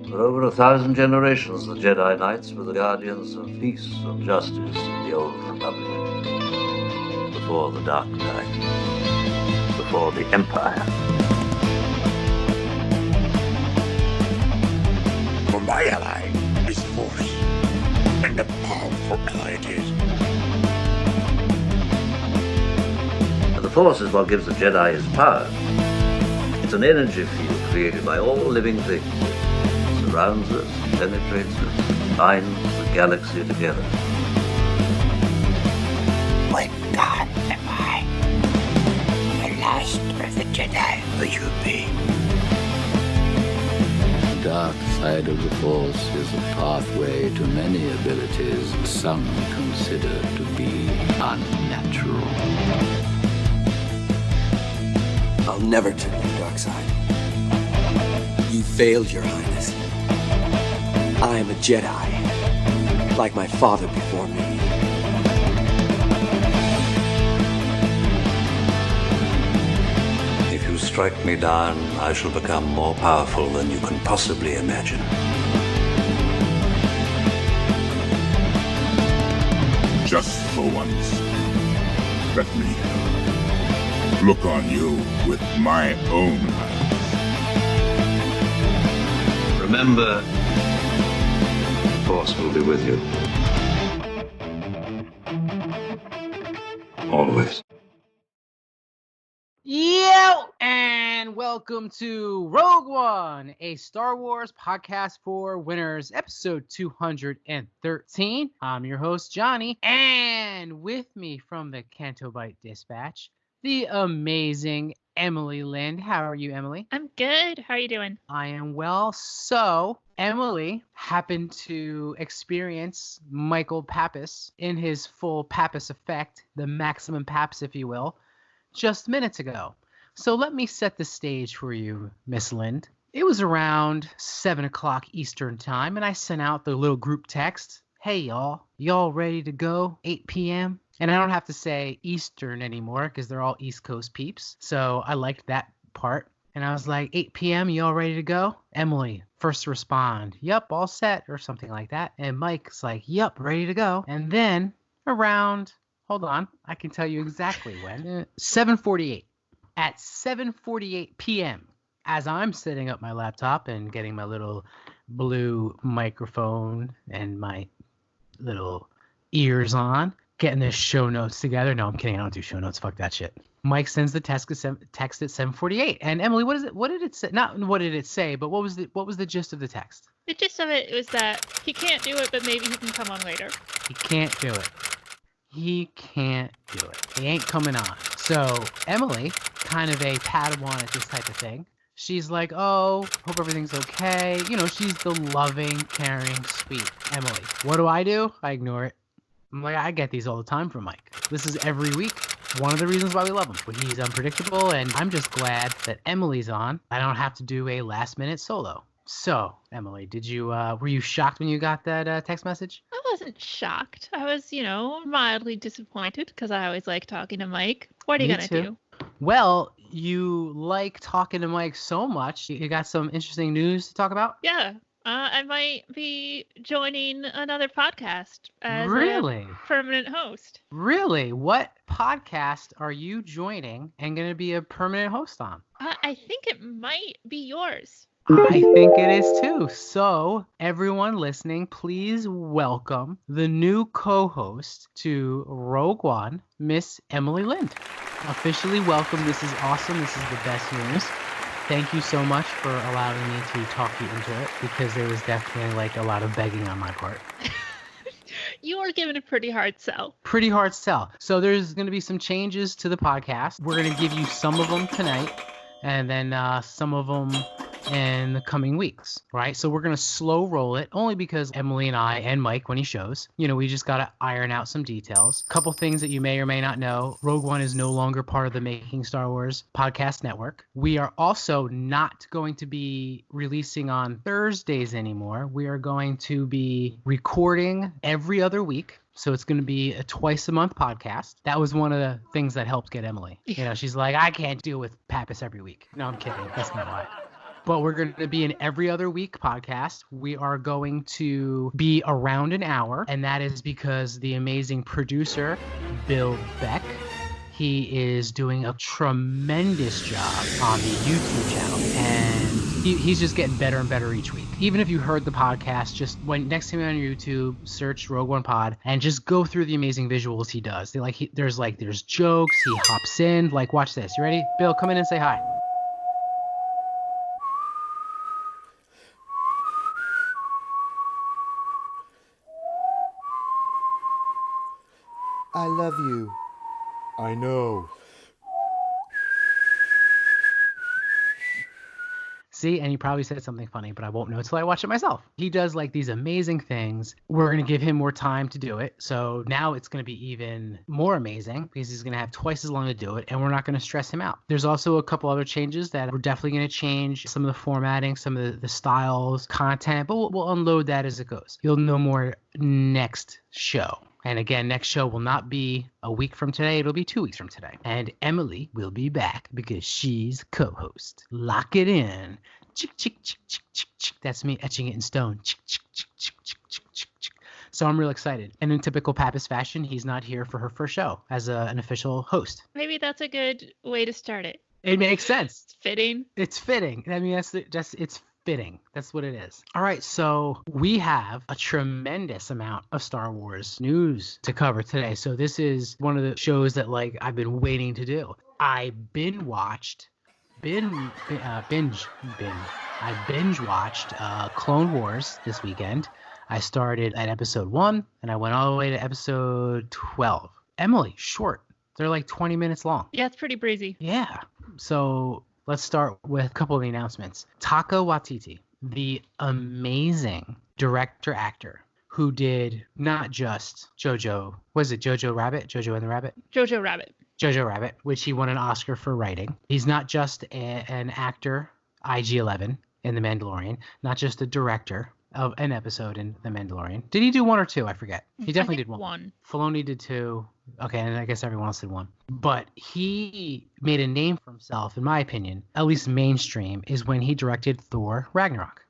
For over 1,000 generations, the Jedi Knights were the guardians of peace and justice in the Old Republic. Before the Dark Knight. Before the Empire. For my ally is Force, and a powerful ally it is. And the Force is what gives the Jedi his power. It's an energy field created by all living things. It surrounds us, penetrates us, binds the galaxy together. What god am I? The last of the Jedi will you be? The dark side of the Force is a pathway to many abilities some consider to be unnatural. I'll never turn to the dark side. You failed, Your Highness. I am a Jedi, like my father before me. If you strike me down, I shall become more powerful than you can possibly imagine. Just for once, let me look on you with my own eyes. Remember, the Force will be with you. Always. Yo! And welcome to Rogue One, a Star Wars podcast for winners, episode 213. I'm your host, Johnny, and with me from the Canto Bight Dispatch, the amazing Emily Lind. How are you, Emily? I'm good. How are you doing? I am well. So, Emily happened to experience Michael Pappas in his full Pappas effect, the maximum Paps, if you will, just minutes ago. So let me set the stage for you, Miss Lind. It was around 7 o'clock Eastern time, and I sent out the little group text. Hey, y'all ready to go? 8 p.m.? And I don't have to say Eastern anymore because they're all East Coast peeps. So I liked that part. And I was like, 8 p.m., y'all ready to go? Emily, first to respond, yep, all set, or something like that. And Mike's like, yep, ready to go. And then around, hold on, I can tell you exactly when, 7:48. At 7:48 p.m., as I'm setting up my laptop and getting my little blue microphone and my little ears on, getting the show notes together. No, I'm kidding. I don't do show notes. Fuck that shit. Mike sends the text at 7:48. And Emily, what is it? What did it say? Not what did it say, but what was the gist of the text? The gist of it was that he can't do it, but maybe he can come on later. He can't do it. He can't do it. He ain't coming on. So Emily, kind of a Padawan at this type of thing, she's like, oh, hope everything's okay. You know, she's the loving, caring, sweet Emily. What do? I ignore it. I'm like, I get these all the time from Mike. This is every week. One of the reasons why we love him. But he's unpredictable, and I'm just glad that Emily's on. I don't have to do a last-minute solo. So, Emily, were you shocked when you got that text message? I wasn't shocked. I was, mildly disappointed because I always like talking to Mike. What are you going to do? Well, you like talking to Mike so much. You got some interesting news to talk about? Yeah. I might be joining another podcast as Really? a permanent host. Really? What podcast are you joining and going to be a permanent host on? I think it might be yours. I think it is too. So, everyone listening, please welcome the new co-host to Rogue One, Miss Emily Lind. Officially welcome. This is awesome. This is the best news. Thank you so much for allowing me to talk you into it, because there was definitely a lot of begging on my part. You were given a pretty hard sell. Pretty hard sell. So there's going to be some changes to the podcast. We're going to give you some of them tonight, and then some of them in the coming weeks, right? So we're going to slow roll it, only because Emily and I and Mike, when he shows, we just got to iron out some details. A couple things that you may or may not know. Rogue One is no longer part of the Making Star Wars podcast network. We are also not going to be releasing on Thursdays anymore. We are going to be recording every other week. So it's going to be a twice a month podcast. That was one of the things that helped get Emily. She's like, I can't deal with Pappas every week. No, I'm kidding. That's not why. But we're going to be an every other week podcast. We are going to be around an hour, and that is because the amazing producer, Bill Beck, he is doing a tremendous job on the YouTube channel, and he's just getting better and better each week. Even if you heard the podcast, just when next time you're on YouTube, search Rogue One Pod and just go through the amazing visuals he does. There's jokes, he hops in. Like, watch this. You ready? Bill, come in and say hi. I love you. I know. See, and he probably said something funny, but I won't know until I watch it myself. He does like these amazing things. We're going to give him more time to do it. So now it's going to be even more amazing because he's going to have twice as long to do it, and we're not going to stress him out. There's also a couple other changes that we're definitely going to change. Some of the formatting, some of the styles, content, but we'll unload that as it goes. You'll know more next show. And again, next show will not be a week from today. It'll be 2 weeks from today. And Emily will be back because she's co-host. Lock it in. Chick, chick, chick, chick, chick, chick. That's me etching it in stone. Chick, chick, chick, chick, chick, chick, chick, chick. So I'm real excited. And in typical Pappas fashion, he's not here for her first show as an official host. Maybe that's a good way to start it. It makes sense. It's fitting. It's fitting. I mean, it's fitting. That's what it is. All right, so we have a tremendous amount of Star Wars news to cover today. So this is one of the shows that like I've been waiting to do. I binge watched Clone Wars this weekend. I started at episode 1 and I went all the way to episode 12. Emily, short. They're like 20 minutes long. Yeah, it's pretty breezy. Yeah. So let's start with a couple of the announcements. Taika Waititi, the amazing director-actor who did not just Jojo Rabbit? Jojo and the Rabbit? Jojo Rabbit. Jojo Rabbit, which he won an Oscar for writing. He's not just an actor, IG-11 in The Mandalorian, not just a director of an episode in The Mandalorian. Did he do 1 or 2? I forget. He definitely did 1. 1. Filoni did 2. Okay, and I guess everyone else did 1. But he made a name for himself, in my opinion, at least mainstream, is when he directed Thor Ragnarok.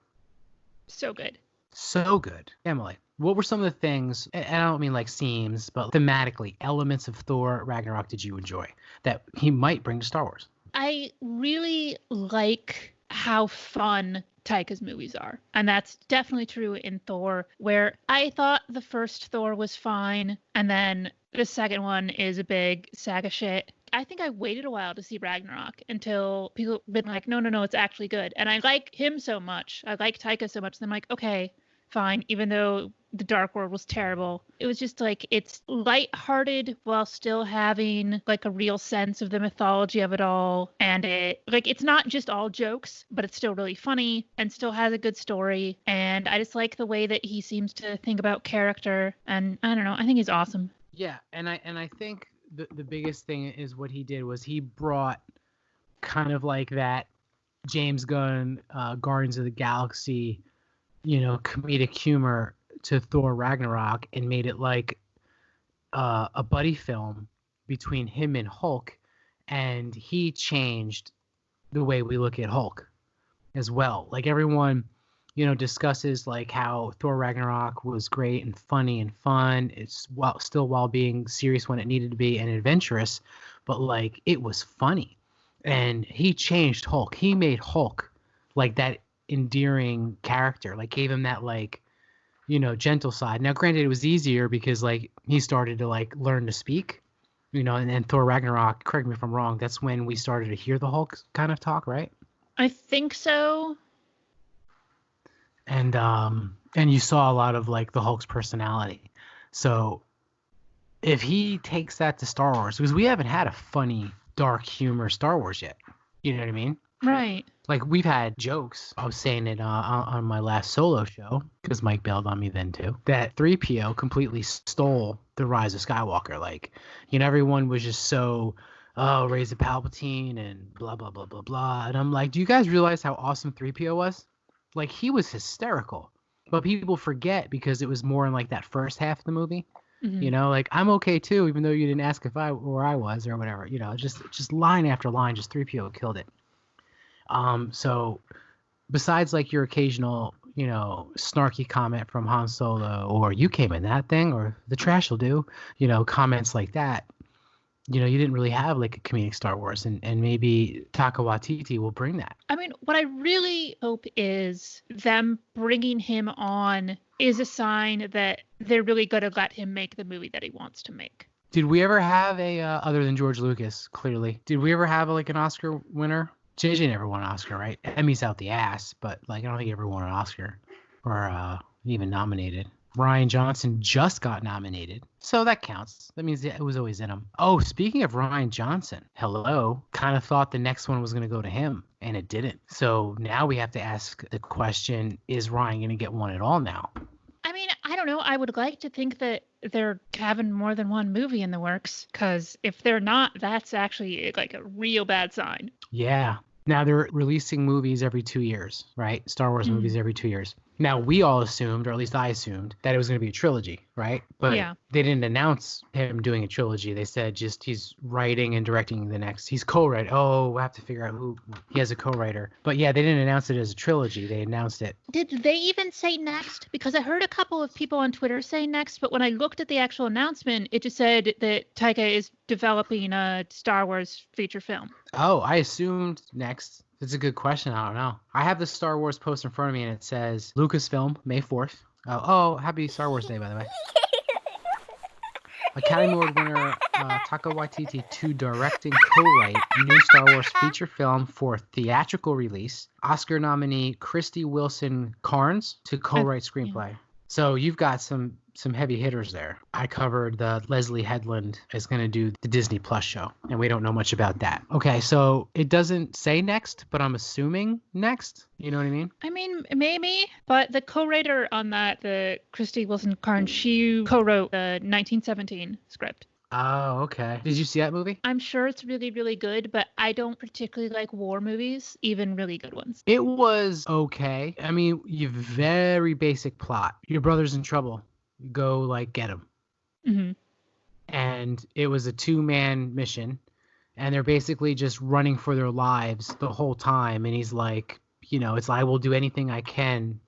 So good. So good. Emily, what were some of the things, and I don't mean like seams, but thematically, elements of Thor Ragnarok did you enjoy that he might bring to Star Wars? I really like how fun Taika's movies are. And that's definitely true in Thor, where I thought the first Thor was fine, and then the second one is a big sack of shit. I think I waited a while to see Ragnarok until people have been like, no, it's actually good. And I like him so much. I like Taika so much. And I'm like, okay, fine, even though the Dark World was terrible. It was just like, it's lighthearted while still having like a real sense of the mythology of it all. And it's not just all jokes, but it's still really funny and still has a good story. And I just like the way that he seems to think about character. And I don't know, I think he's awesome. Yeah, and I think the biggest thing is what he did was he brought kind of like that James Gunn Guardians of the Galaxy, comedic humor to Thor Ragnarok and made it like a buddy film between him and Hulk, and he changed the way we look at Hulk as well. Like everyone, discusses like how Thor Ragnarok was great and funny and fun. It's while being serious when it needed to be and adventurous, but like it was funny. And he changed Hulk. He made Hulk like that endearing character, like gave him that like, gentle side. Now, granted, it was easier because like he started to like learn to speak, and then Thor Ragnarok, correct me if I'm wrong, that's when we started to hear the Hulk kind of talk, right? I think so. And you saw a lot of like the Hulk's personality. So if he takes that to Star Wars, because we haven't had a funny, dark humor Star Wars yet. You know what I mean? Right. Like we've had jokes. I was saying it on my last solo show, because Mike bailed on me then too, that 3PO completely stole the Rise of Skywalker. Like, everyone was just so, Raise the Palpatine and blah, blah, blah, blah, blah. And I'm like, do you guys realize how awesome 3PO was? Like, he was hysterical. But people forget because it was more in like that first half of the movie. Mm-hmm. Like I'm okay too, even though you didn't ask where I was or whatever. Just line after line, just 3PO killed it. So besides like your occasional, snarky comment from Han Solo, or you came in that thing, or the trash will do, comments like that, you didn't really have like a comedic Star Wars, and maybe Taika Waititi will bring that. I mean, what I really hope is them bringing him on is a sign that they're really going to let him make the movie that he wants to make. Did we ever have a, other than George Lucas, clearly, did we ever have like an Oscar winner? JJ never won an Oscar, right? Emmy's out the ass, but like I don't think he ever won an Oscar or even nominated. Rian Johnson just got nominated, so that counts. That means it was always in him. Oh, speaking of Rian Johnson, hello. Kind of thought the next one was going to go to him, and it didn't. So now we have to ask the question, is Rian going to get one at all now? I mean, I don't know. I would like to think that they're having more than one movie in the works, because if they're not, that's actually like a real bad sign. Yeah. Now they're releasing movies every 2 years, right? Star Wars movies every 2 years. Now we all assumed, or at least I assumed, that it was going to be a trilogy, right? But they didn't announce him doing a trilogy. They said just he's writing and directing the next. He's co-writing. Oh, we'll have to figure out who he has a co-writer. But yeah, they didn't announce it as a trilogy. They announced it. Did they even say next? Because I heard a couple of people on Twitter say next, but when I looked at the actual announcement, it just said that Taika is developing a Star Wars feature film. Oh, I assumed next. It's a good question. I don't know. I have the Star Wars post in front of me, and it says Lucasfilm, May 4th. Happy Star Wars Day, by the way. Academy Award winner Taika Waititi to direct and co-write new Star Wars feature film for theatrical release. Oscar nominee Krysty Wilson Carnes to co-write screenplay. So you've got some heavy hitters there. I covered the Leslie Headland is going to do the Disney Plus show, and we don't know much about that. Okay, so it doesn't say next, but I'm assuming next. You know what I mean? I mean, maybe, but the co-writer on that, the Krysty Wilson Carnes, she co-wrote the 1917 script. Oh, okay. Did you see that movie? I'm sure it's really, really good, but I don't particularly like war movies, even really good ones. It was okay. I mean, you very basic plot. Your brother's in trouble. You go, like, get him. Mm-hmm. And it was a 2-man mission, and they're basically just running for their lives the whole time. And he's like, it's like, I will do anything I can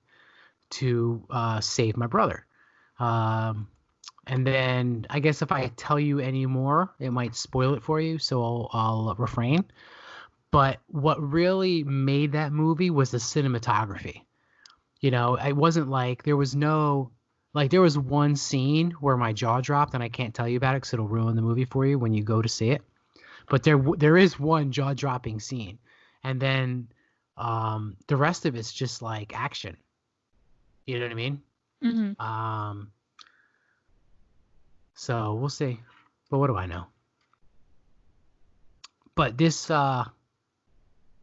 to save my brother. And then I guess if I tell you any more, it might spoil it for you, so I'll refrain. But what really made that movie was the cinematography. It wasn't like there was one scene where my jaw dropped, and I can't tell you about it because it'll ruin the movie for you when you go to see it. But there is one jaw-dropping scene, and then the rest of it's just like action. You know what I mean? Mm-hmm. So we'll see. But what do I know? But this,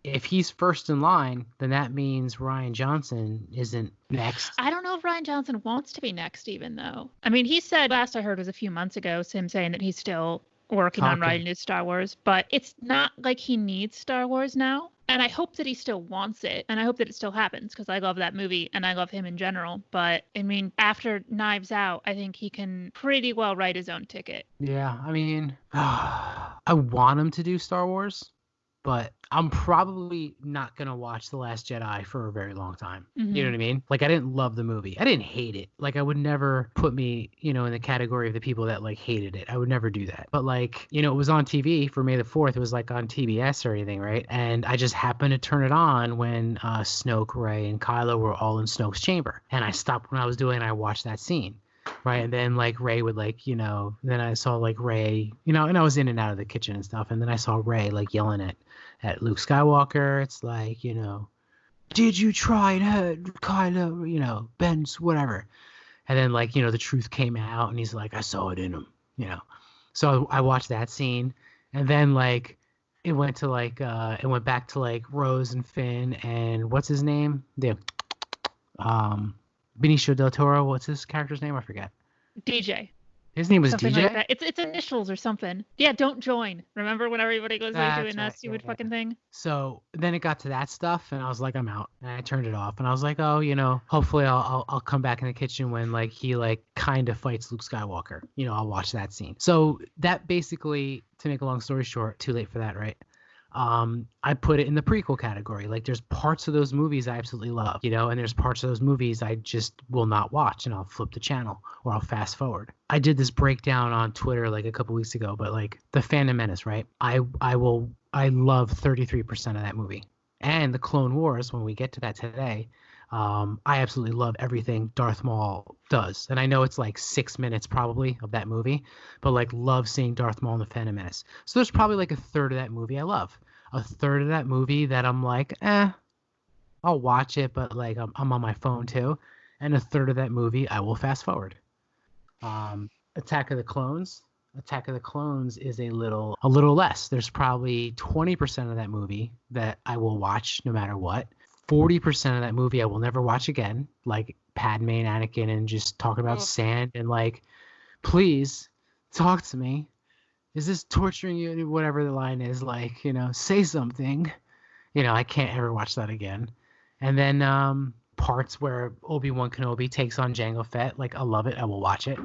if he's first in line, then that means Rian Johnson isn't next. I don't know if Rian Johnson wants to be next, even though. I mean, he said, last I heard was a few months ago, him saying that he's still working on writing his Star Wars, but it's not like he needs Star Wars now. And I hope that he still wants it, and I hope that it still happens, because I love that movie, and I love him in general. But, I mean, after Knives Out, I think he can pretty well write his own ticket. Yeah, I mean, I want him to do Star Wars, but I'm probably not going to watch The Last Jedi for a very long time. Mm-hmm. You know what I mean? Like, I didn't love the movie. I didn't hate it. Like, I would never put me, in the category of the people that, like, hated it. I would never do that. But, like, it was on TV for May the 4th. It was, like, on TBS or anything, right? And I just happened to turn it on when Snoke, Rey, and Kylo were all in Snoke's chamber. And I stopped what I was doing, and I watched that scene. Right. And then like Rey would like, then I saw like Rey, and I was in and out of the kitchen and stuff. And then I saw Rey like yelling at Luke Skywalker. It's like, did you try and hurt Kylo, Ben's whatever. And then like, the truth came out and he's like, I saw it in him, So I watched that scene. And then like it went back to like Rose and Finn and what's his name? Benicio del Toro, what's his character's name? I forget. DJ. His name was something DJ? like that. It's initials or something. Yeah, don't join. Remember when everybody goes like doing that stupid fucking thing? So then it got to that stuff, and I was like, I'm out, and I turned it off, and I was like, oh, hopefully I'll come back in the kitchen when like he like kind of fights Luke Skywalker. I'll watch that scene. So that basically, to make a long story short, too late for that, right? I put it in the prequel category. Like there's parts of those movies I absolutely love, you know, and there's parts of those movies I just will not watch, and I'll flip the channel or I'll fast forward. I did this breakdown on Twitter like a couple weeks ago, but like The Phantom Menace, right? I love 33% of that movie. And the Clone Wars, when we get to that today, I absolutely love everything Darth Maul does. And I know it's like 6 minutes probably of that movie, but like love seeing Darth Maul in The Phantom Menace. So there's probably like a third of that movie I love. A third of that movie that I'm like, I'll watch it, but like I'm on my phone too. And a third of that movie I will fast forward. Attack of the Clones. Attack of the Clones is a little less. There's probably 20% of that movie that I will watch no matter what. 40% of that movie I will never watch again, like Padme and Anakin and just talking about sand and like, please talk to me. Is this torturing you? Whatever the line is, like, you know, say something. You know, I can't ever watch that again. And then parts where Obi-Wan Kenobi takes on Jango Fett, like I love it. I will watch it.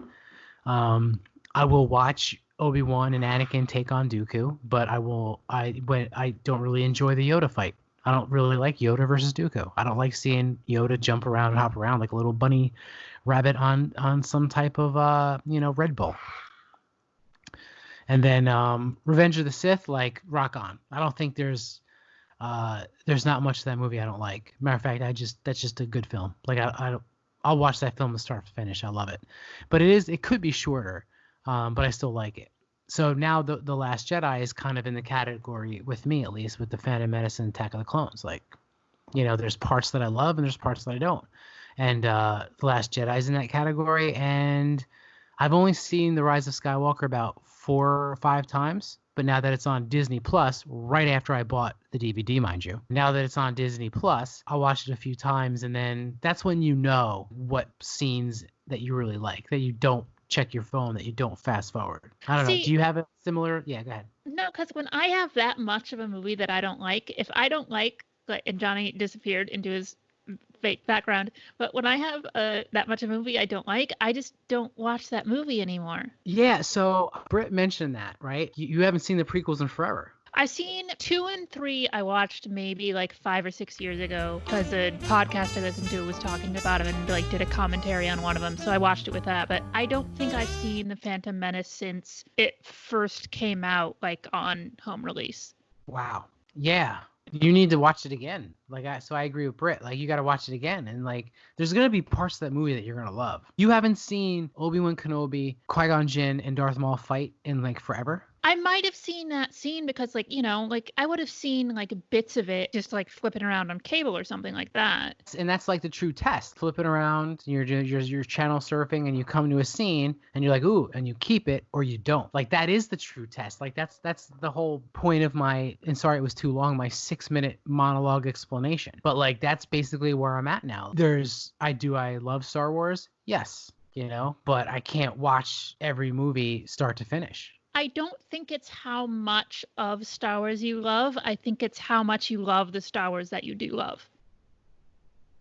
I will watch Obi-Wan and Anakin take on Dooku, but I don't really enjoy the Yoda fight. I don't really like Yoda versus Dooku. I don't like seeing Yoda jump around and hop around like a little bunny rabbit on some type of Red Bull. And then Revenge of the Sith, like rock on. I don't think there's not much of that movie I don't like. Matter of fact, that's just a good film. Like I'll watch that film from start to finish. I love it. But it could be shorter, but I still like it. So now the Last Jedi is kind of in the category, with me at least, with The Phantom Menace and Attack of the Clones. Like, you know, there's parts that I love and there's parts that I don't. And The Last Jedi is in that category. And I've only seen The Rise of Skywalker about 4 or 5 times. But now that it's on Disney Plus, right after I bought the DVD, mind you, now that it's on Disney Plus, I'll watch it a few times. And then that's when you know what scenes that you really like, that you don't check your phone, that you don't fast forward. I don't know. Do you have a similar? Yeah, go ahead. No, because when I have that much of a movie that I don't like, if I don't like, and Johnny disappeared into his fake background, but when I have that much of a movie I don't like, I just don't watch that movie anymore. Yeah, so Britt mentioned that, right? You haven't seen the prequels in forever. I've seen 2 and 3. I watched maybe like 5 or 6 years ago because a podcast I listened to was talking about them and like did a commentary on one of them. So I watched it with that. But I don't think I've seen The Phantom Menace since it first came out, like on home release. Wow. Yeah. You need to watch it again. So I agree with Britt. Like, you got to watch it again. And like, there's going to be parts of that movie that you're going to love. You haven't seen Obi-Wan Kenobi, Qui-Gon Jinn, and Darth Maul fight in like forever? I might have seen that scene because, like, you know, like I would have seen like bits of it just like flipping around on cable or something like that. And that's like the true test. Flipping around, you're channel surfing, and you come to a scene, and you're like, ooh, and you keep it or you don't. Like, that is the true test. Like, that's the whole point of my, and sorry it was too long, my 6-minute monologue explanation. But like, that's basically where I'm at now. I love Star Wars? Yes, you know, but I can't watch every movie start to finish. I don't think it's how much of Star Wars you love. I think it's how much you love the Star Wars that you do love.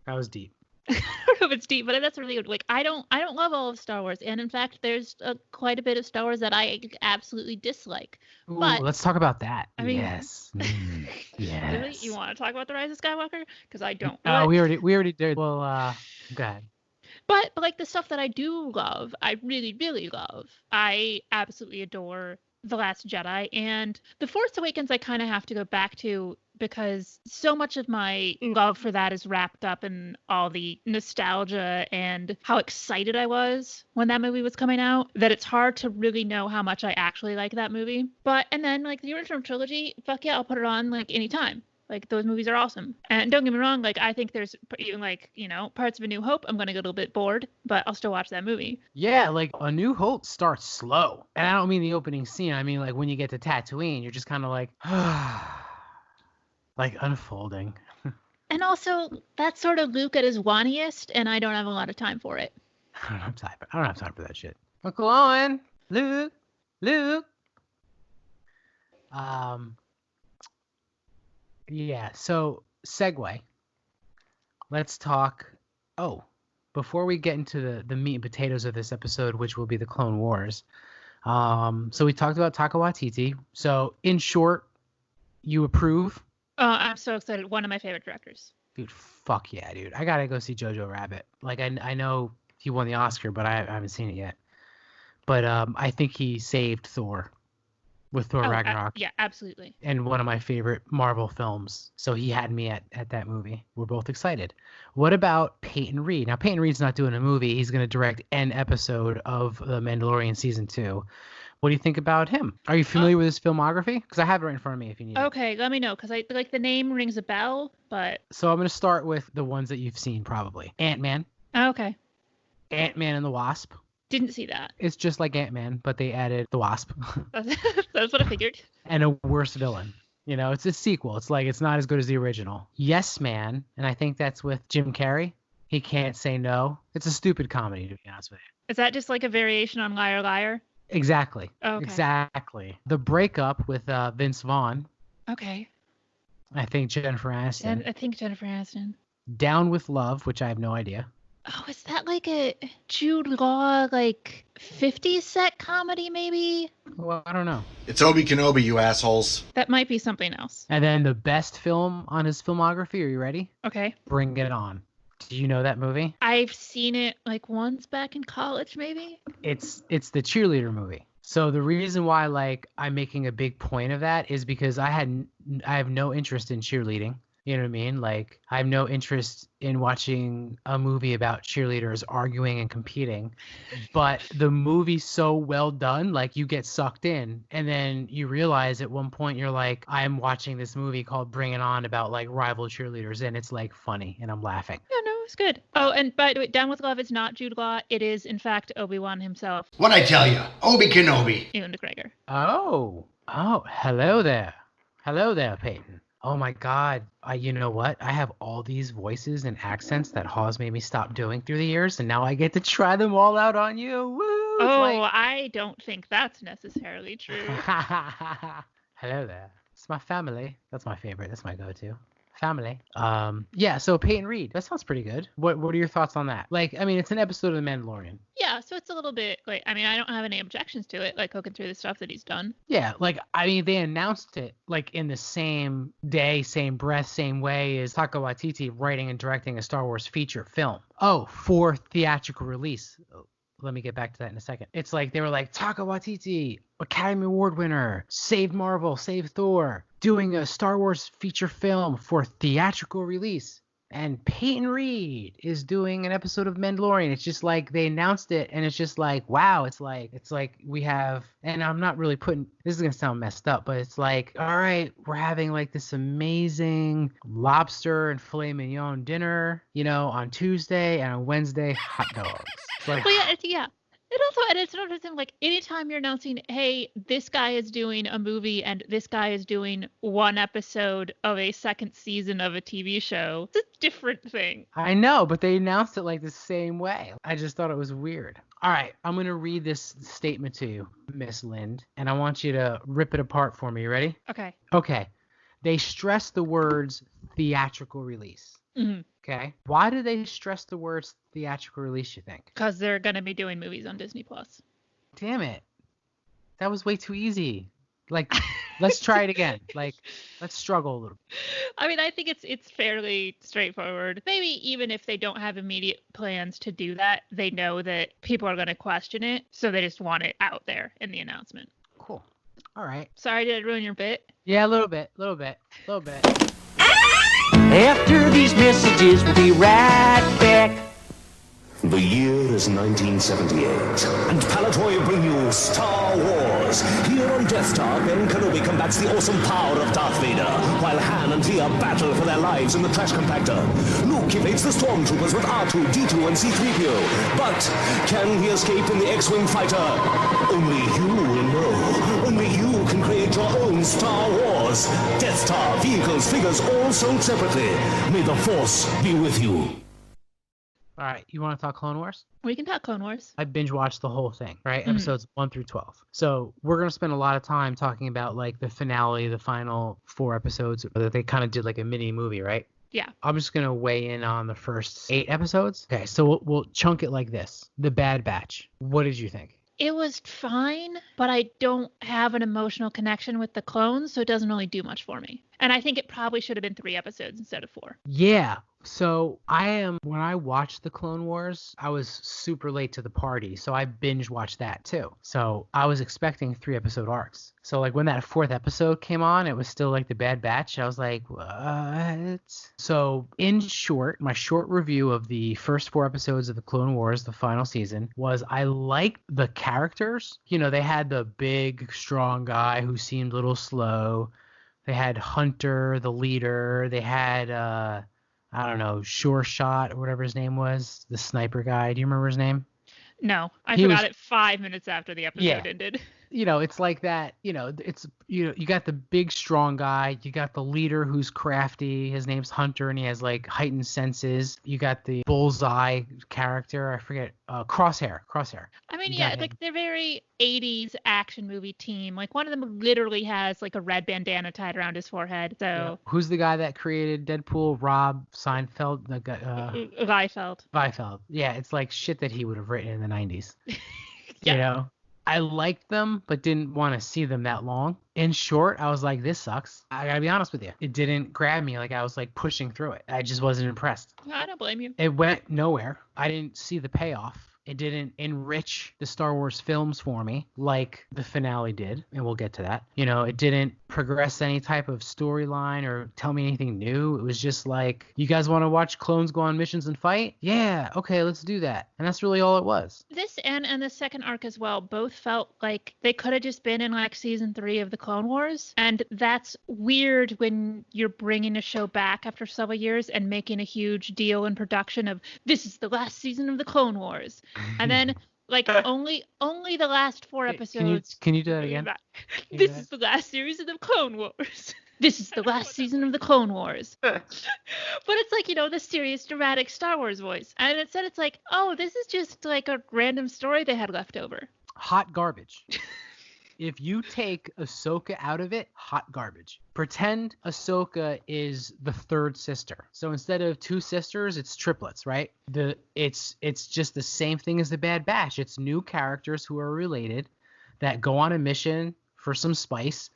That was deep. I don't know if it's deep, but that's really good. Like, I don't love all of Star Wars, and in fact, there's quite a bit of Star Wars that I absolutely dislike. Ooh, but let's talk about that. I mean, yes. Yes. Really? You want to talk about The Rise of Skywalker? Because I don't. Oh, we already did. Well, go ahead. But like the stuff that I do love, I really, really love. I absolutely adore The Last Jedi, and The Force Awakens I kind of have to go back to because so much of my love for that is wrapped up in all the nostalgia and how excited I was when that movie was coming out, that it's hard to really know how much I actually like that movie. And then like the original trilogy, fuck yeah, I'll put it on like anytime. Like, those movies are awesome. And don't get me wrong, like, I think there's even, like, you know, parts of A New Hope, I'm going to get a little bit bored, but I'll still watch that movie. Yeah, like, A New Hope starts slow. And I don't mean the opening scene. I mean, like, when you get to Tatooine, you're just kind of like, like, unfolding. And also, that's sort of Luke at his whiniest, and I don't have a lot of time for it. I don't have time for that shit. Uncle Owen, Luke. Yeah, so segue. Let's talk. Oh, before we get into the meat and potatoes of this episode, which will be the Clone Wars. So we talked about Taika Waititi. So in short, You approve? Oh, I'm so excited. One of my favorite directors. Dude, fuck yeah, dude. I gotta go see Jojo Rabbit. Like, I know he won the Oscar, but I haven't seen it yet. But I think he saved Thor with Thor Ragnarok. Yeah, absolutely. And one of my favorite Marvel films. So he had me at that movie. We're both excited. What about Peyton Reed? Now, Peyton Reed's not doing a movie. He's going to direct an episode of The Mandalorian Season 2. What do you think about him? Are you familiar with his filmography? Because I have it right in front of me if you need it. Okay, let me know, because I like the name rings a bell, but... So I'm going to start with the ones that you've seen probably. Ant-Man. Okay. Ant-Man and the Wasp. Didn't see that. It's just like Ant-Man, but they added the Wasp. That's what I figured. And a worse villain. You know, it's a sequel. It's like, it's not as good as the original. Yes Man, and I think that's with Jim Carrey. He Can't Say No. It's a stupid comedy, to be honest with you. Is that just like a variation on Liar Liar? Exactly. Okay. Exactly. The Breakup with Vince Vaughn. Okay. I think Jennifer Aniston. And I think Jennifer Aniston. Down with Love, which I have no idea. Oh, is that like a Jude Law, like 50s set comedy, maybe? Well, I don't know. It's Obi Kenobi, you assholes. That might be something else. And then the best film on his filmography. Are you ready? Okay. Bring It On. Do you know that movie? I've seen it like once back in college, maybe. It's the cheerleader movie. So the reason why like I'm making a big point of that is because I have no interest in cheerleading. You know what I mean? Like, I have no interest in watching a movie about cheerleaders arguing and competing. But the movie's so well done, like, you get sucked in. And then you realize at one point you're like, I'm watching this movie called Bring It On about, like, rival cheerleaders. And it's, like, funny. And I'm laughing. Yeah, no, it's good. Oh, and by the way, Down with Love is not Jude Law. It is, in fact, Obi-Wan himself. What'd I tell you? Obi Kenobi. Ewan McGregor. Oh, hello there. Hello there, Peyton. Oh my God. You know what? I have all these voices and accents that Hawes made me stop doing through the years, and now I get to try them all out on you. Woo! Oh, I don't think that's necessarily true. Hello there. It's my family. That's my favorite. That's my go-to. Family. Yeah, so Peyton Reed. That sounds pretty good. What are your thoughts on that? Like, I mean, it's an episode of The Mandalorian. Yeah, so it's a little bit like, I mean, I don't have any objections to it, like looking through the stuff that he's done. Yeah, like, I mean, they announced it like in the same day, same breath, same way as Taika Waititi writing and directing a Star Wars feature film. Oh, for theatrical release. Let me get back to that in a second. It's like they were like, Taika Waititi, Academy Award winner, saved Marvel, saved Thor, doing a Star Wars feature film for theatrical release. And Peyton Reed is doing an episode of Mandalorian. It's just like they announced it, and it's just like, wow. It's like we have, and I'm not really putting, this is gonna sound messed up, but it's like, all right, we're having like this amazing lobster and filet mignon dinner, you know, on Tuesday, and on Wednesday, hot dogs. It's like, Well, yeah. And it's another thing, like, anytime you're announcing, hey, this guy is doing a movie and this guy is doing one episode of a second season of a TV show, it's a different thing. I know, but they announced it like the same way. I just thought it was weird. All right, I'm going to read this statement to you, Miss Lind, and I want you to rip it apart for me. You ready? Okay. Okay. They stress the words theatrical release. Mm-hmm. Okay. Why do they stress the words theatrical release, you think? Because they're going to be doing movies on Disney+. Damn it. That was way too easy. Like, let's try it again. Like, let's struggle a little bit. I mean, I think it's fairly straightforward. Maybe even if they don't have immediate plans to do that, they know that people are going to question it, so they just want it out there in the announcement. Cool. All right. Sorry, did I ruin your bit? Yeah, a little bit. After these messages, we'll be right back. The year is 1978, and Palatoy bring you Star Wars. Here on Death Star, Ben Kenobi combats the awesome power of Darth Vader, while Han and Leia battle for their lives in the trash compactor. Luke evades the stormtroopers with R2, D2, and C-3PO. But can he escape in the X-Wing fighter? Only you will know. Only you can create your own Star Wars. Death Star, vehicles, figures, all sold separately. May the Force be with you. All right, you want to talk Clone Wars? We can talk Clone Wars. I binge watched the whole thing, right? Episodes 1 through 12. So we're going to spend a lot of time talking about like the finale, the final 4 episodes that they kind of did like a mini movie, right? Yeah. I'm just going to weigh in on the first 8 episodes. Okay, so we'll chunk it like this. The Bad Batch. What did you think? It was fine, but I don't have an emotional connection with the clones, so it doesn't really do much for me. And I think it probably should have been 3 episodes instead of 4. Yeah. So when I watched the Clone Wars, I was super late to the party, so I binge watched that too. So I was expecting 3-episode arcs. So like when that 4th episode came on, it was still like the Bad Batch. I was like, what? So in short, my short review of the first 4 episodes of the Clone Wars, the final season, was I liked the characters. You know, they had the big, strong guy who seemed a little slow. They had Hunter, the leader. They had, I don't know, Sure Shot or whatever his name was, the sniper guy. Do you remember his name? No, I forgot it 5 minutes after the episode ended. You know, it's like that, you know, it's, you know, you got the big strong guy, you got the leader who's crafty, his name's Hunter and he has like heightened senses. You got the bullseye character, I forget, Crosshair. I mean, yeah, like they're very 80s action movie team. Like one of them literally has like a red bandana tied around his forehead. So yeah. Who's the guy that created Deadpool? Rob Seinfeld? Liefeld. Yeah, it's like shit that he would have written in the 90s. You know? I liked them, but didn't want to see them that long. In short, I was like, this sucks. I gotta be honest with you. It didn't grab me. Like I was like pushing through it. I just wasn't impressed. I don't blame you. It went nowhere. I didn't see the payoff. It didn't enrich the Star Wars films for me like the finale did, and we'll get to that. You know, it didn't progress any type of storyline or tell me anything new. It was just like, you guys want to watch clones go on missions and fight? Yeah, okay, let's do that. And that's really all it was. This and the second arc as well both felt like they could have just been in like season 3 of the Clone Wars. And that's weird when you're bringing a show back after several years and making a huge deal in production of this is the last season of the Clone Wars. And then like only the last 4 episodes. Can you do that again? This is the last series of the Clone Wars. This is the last season of the Clone Wars. But it's like, you know, the serious, dramatic Star Wars voice. And instead it's like, oh, this is just like a random story they had left over. Hot garbage. If you take Ahsoka out of it, hot garbage. Pretend Ahsoka is the 3rd sister. So instead of 2 sisters, it's triplets, right? It's just the same thing as the Bad Batch. It's new characters who are related that go on a mission for some spice,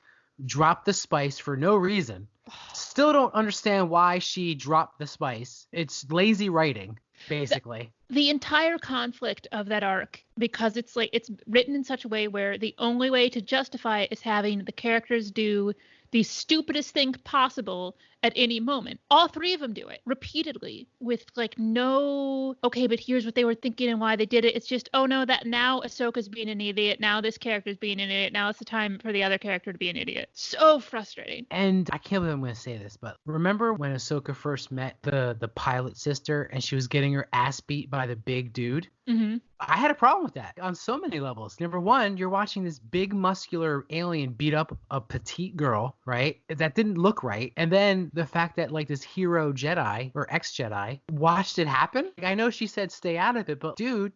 drop the spice for no reason. Still don't understand why she dropped the spice. It's lazy writing, basically. The entire conflict of that arc, because it's like it's written in such a way where the only way to justify it is having the characters do the stupidest thing possible at any moment. All 3 of them do it repeatedly with like no, okay, but here's what they were thinking and why they did it. It's just, oh no, that now Ahsoka's being an idiot. Now this character's being an idiot. Now it's the time for the other character to be an idiot. So frustrating. And I can't believe I'm going to say this, but remember when Ahsoka first met the pilot sister and she was getting her ass beat by the big dude? Mm-hmm. I had a problem with that on so many levels. Number one, you're watching this big muscular alien beat up a petite girl, right? That didn't look right. And then the fact that like this hero Jedi or ex-Jedi watched it happen. Like, I know she said stay out of it, but dude,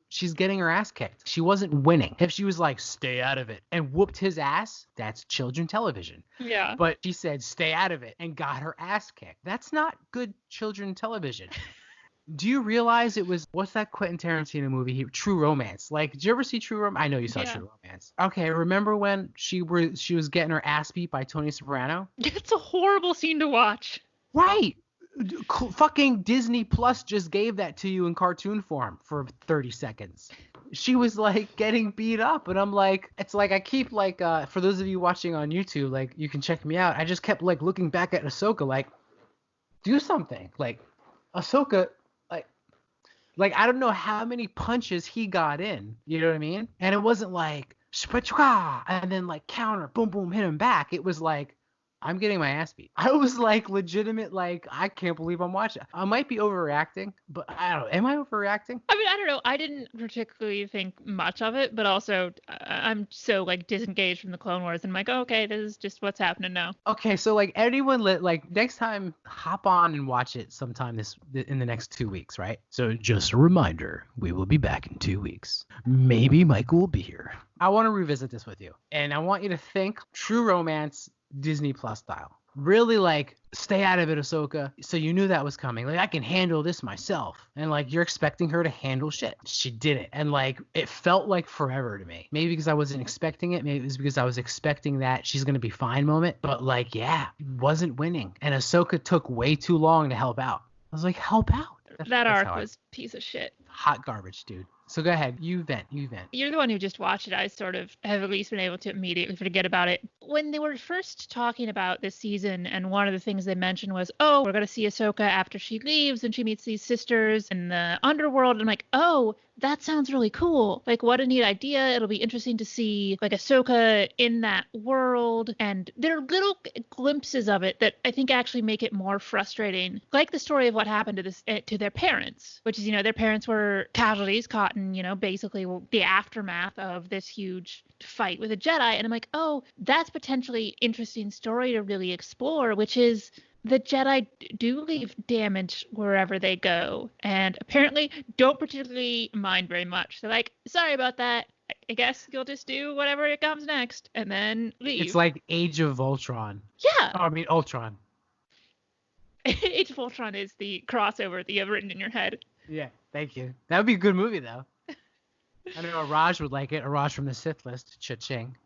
she's getting her ass kicked. She wasn't winning. If she was like, stay out of it and whooped his ass, that's children television. Yeah. But she said, stay out of it and got her ass kicked. That's not good children television. Do you realize it was, what's that Quentin Tarantino movie? True Romance. Like, did you ever see True Romance? I know you saw True Romance. Okay, remember when she was getting her ass beat by Tony Soprano? It's a horrible scene to watch. Right. Fucking Disney Plus just gave that to you in cartoon form for 30 seconds. She was like getting beat up and I'm like, it's like I keep like, for those of you watching on YouTube, like you can check me out. I just kept like looking back at Ahsoka like, do something. Like Ahsoka, like I don't know how many punches he got in, you know what I mean? And it wasn't like, and then like counter, boom, boom, hit him back. It was like, I'm getting my ass beat. I was like legitimate, like, I can't believe I'm watching. I might be overreacting, but I don't know. Am I overreacting? I mean, I don't know. I didn't particularly think much of it, but also I'm so like disengaged from the Clone Wars and I'm like, oh, okay, this is just what's happening now. Okay, so like anyone like next time hop on and watch it sometime in the next 2 weeks, right? So just a reminder, we will be back in 2 weeks. Maybe Michael will be here. I want to revisit this with you, and I want you to think True Romance Disney Plus style. really like, stay out of it, Ahsoka. So you knew that was coming. Like, I can handle this myself. And like, you're expecting her to handle shit. She did it. And like, it felt like forever to me. Maybe because I wasn't expecting it. Maybe it was because I was expecting that she's going to be fine moment. But like, yeah, wasn't winning. And Ahsoka took way too long to help out. I was like, help out. That arc was piece of shit. Hot garbage, dude. So go ahead. You vent. You're the one who just watched it. I sort of have at least been able to immediately forget about it. When they were first talking about this season, and one of the things they mentioned was, oh, we're going to see Ahsoka after she leaves and she meets these sisters in the underworld. And I'm like, oh, that sounds really cool. Like, what a neat idea. It'll be interesting to see, like, Ahsoka in that world. And there are little glimpses of it that I think actually make it more frustrating. Like the story of what happened to their parents, which is, their parents were casualties caught in, basically the aftermath of this huge fight with a Jedi. And I'm like, oh, that's potentially interesting story to really explore, which is the Jedi do leave damage wherever they go, and apparently don't particularly mind very much. They're like, sorry about that. I guess you'll just do whatever it comes next, and then leave. It's like Age of Ultron. Yeah. Oh, I mean, Ultron. Age of Ultron is the crossover that you have written in your head. Yeah, thank you. That would be a good movie, though. I know Raj would like it. Raj from the Sith list. Cha-ching.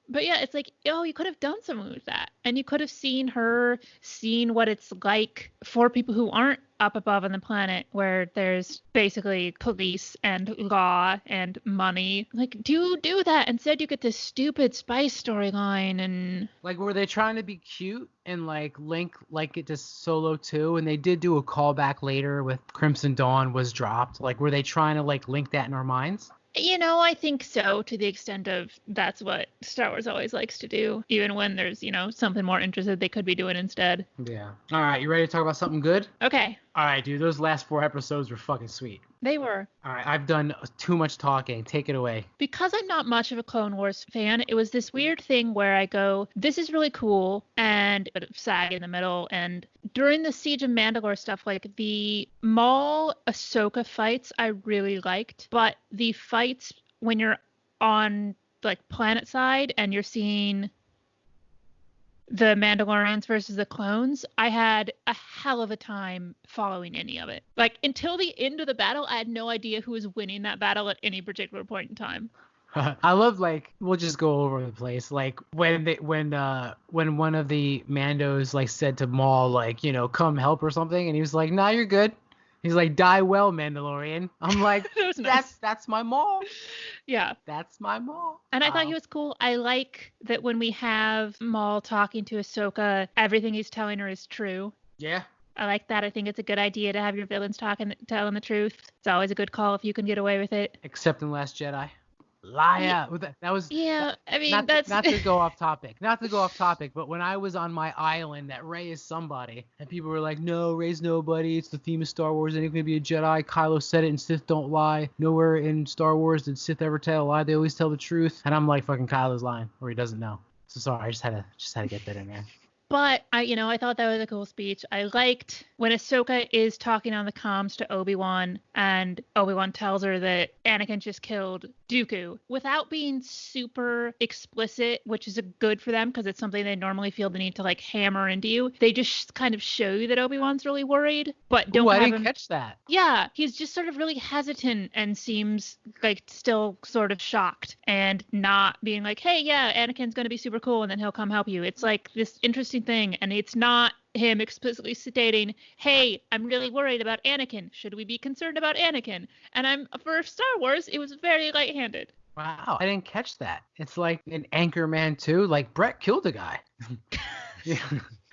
But yeah, it's like, oh, you could have done something with that. And you could have seen what it's like for people who aren't up above on the planet, where there's basically police and law and money. Like, do that. Instead, you get this stupid spice storyline. And like, were they trying to be cute and like link like it to Solo 2? And they did do a callback later with Crimson Dawn was dropped. Like, were they trying to like link that in our minds? I think so, to the extent of that's what Star Wars always likes to do, even when there's, something more interesting they could be doing instead. Yeah. All right, you ready to talk about something good? Okay. All right, dude, those last 4 episodes were fucking sweet. They were. All right, I've done too much talking. Take it away. Because I'm not much of a Clone Wars fan, it was this weird thing where I go, this is really cool, and a bit of sag in the middle. And during the Siege of Mandalore stuff, like the Maul Ahsoka fights, I really liked. But the fights when you're on like planet side and you're seeing the Mandalorians versus the clones, I had a hell of a time following any of it. Like, until the end of the battle, I had no idea who was winning that battle at any particular point in time. I love, like, we'll just go over the place. Like, when one of the Mandos like said to Maul, like, come help or something, and he was like, nah, you're good. He's like, die well, Mandalorian. I'm like, that's my Maul. Yeah. That's my Maul. And I thought he was cool. I like that when we have Maul talking to Ahsoka, everything he's telling her is true. Yeah. I like that. I think it's a good idea to have your villains telling the truth. It's always a good call if you can get away with it. Except in Last Jedi. Liar. That was. Yeah, I mean, not, that's. Not to go off topic. But when I was on my island that Rey is somebody, and people were like, no, Rey's nobody. It's the theme of Star Wars. Ain't gonna be a Jedi. Kylo said it, and Sith don't lie. Nowhere in Star Wars did Sith ever tell a lie. They always tell the truth. And I'm like, fucking Kylo's lying, or he doesn't know. So sorry, I just had to get that in there. But I thought that was a cool speech. I liked when Ahsoka is talking on the comms to Obi-Wan, and Obi-Wan tells her that Anakin just killed Dooku without being super explicit, which is good for them because it's something they normally feel the need to like hammer into you. They just kind of show you that Obi-Wan's really worried, but don't. I didn't catch that. Yeah, he's just sort of really hesitant and seems like still sort of shocked and not being like, hey, yeah, Anakin's gonna be super cool and then he'll come help you. It's like this interesting thing, and it's not him explicitly stating, hey, I'm really worried about Anakin. Should we be concerned about Anakin? And for Star Wars, it was very light-handed. Wow, I didn't catch that. It's like in Anchorman 2, like Brett killed a guy. Yeah.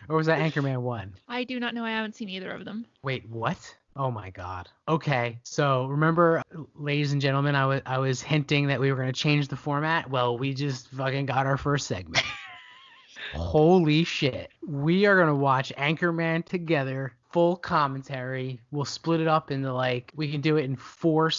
Or was that Anchorman 1? I do not know. I haven't seen either of them. Wait, what? Oh my God. Okay, so remember, ladies and gentlemen, I was hinting that we were going to change the format. Well, we just fucking got our first segment. Holy shit. We are going to watch Anchorman together, full commentary. We'll split it up into we can do it in 4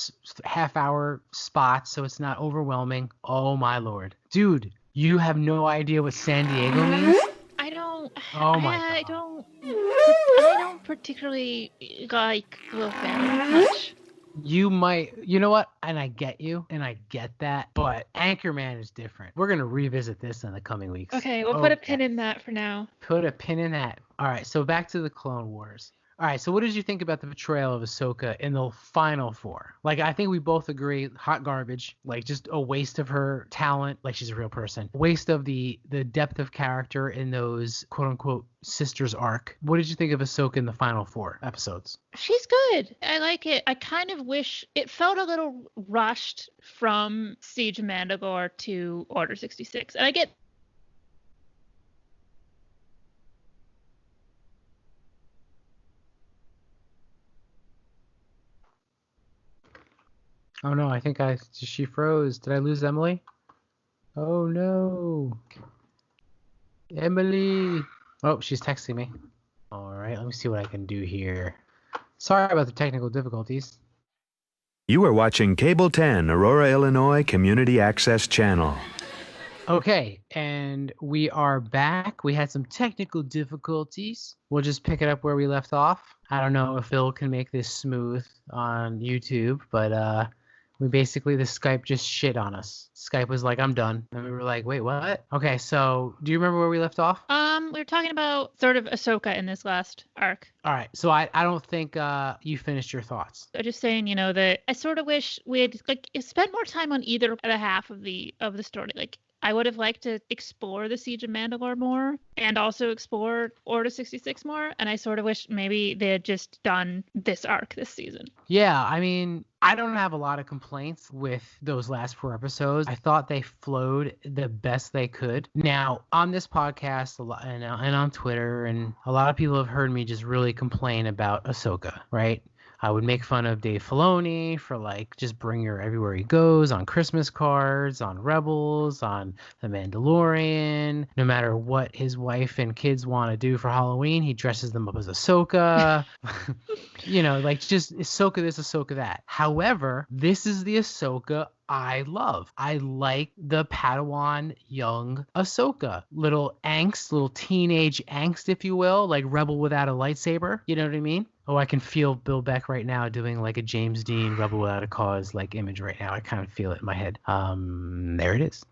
half-hour spots so it's not overwhelming. Oh my Lord. Dude, you have no idea what San Diego means? I don't. Oh my God. I don't particularly like Will Ferrell much. You might, you know what? And I get you, and I get that, but Anchorman is different. We're gonna revisit this in the coming weeks. Okay, we'll put a pin in that for now. Put a pin in that. All right, so back to the Clone Wars. All right, so what did you think about the portrayal of Ahsoka in the final four? Like, I think we both agree, hot garbage. Like, just a waste of her talent. Like, she's a real person. Waste of the depth of character in those quote unquote sisters arc. What did you think of Ahsoka in the final four episodes? She's good. I like it. I kind of wish it felt a little rushed from Siege of Mandalore to Order 66. And I get Oh no, I think she froze. Did I lose Emily? Oh no. Emily. Oh, she's texting me. All right, let me see what I can do here. Sorry about the technical difficulties. You are watching Cable 10, Aurora, Illinois Community Access Channel. Okay, and we are back. We had some technical difficulties. We'll just pick it up where we left off. I don't know if Phil can make this smooth on YouTube, but we basically, the Skype just shit on us. Skype was like, I'm done. And we were like, wait, what? Okay, so do you remember where we left off? we were talking about sort of Ahsoka in this last arc. All right, so I don't think you finished your thoughts. I'm just saying, that I sort of wish we had spent more time on either the half of the story. Like, I would have liked to explore the Siege of Mandalore more and also explore Order 66 more. And I sort of wish maybe they had just done this arc this season. Yeah, I mean, I don't have a lot of complaints with those last four episodes. I thought they flowed the best they could. Now, on this podcast and on Twitter, and a lot of people have heard me just really complain about Ahsoka, right? I would make fun of Dave Filoni for just bring her everywhere he goes, on Christmas cards, on Rebels, on The Mandalorian. No matter what his wife and kids want to do for Halloween, he dresses them up as Ahsoka. Just Ahsoka this, Ahsoka that. However, this is the Ahsoka I love. I like the Padawan young Ahsoka. Little angst, little teenage angst, if you will, like Rebel without a lightsaber. You know what I mean? Oh, I can feel Bill Beck right now doing a James Dean Rebel Without a Cause image right now. I kind of feel it in my head. There it is.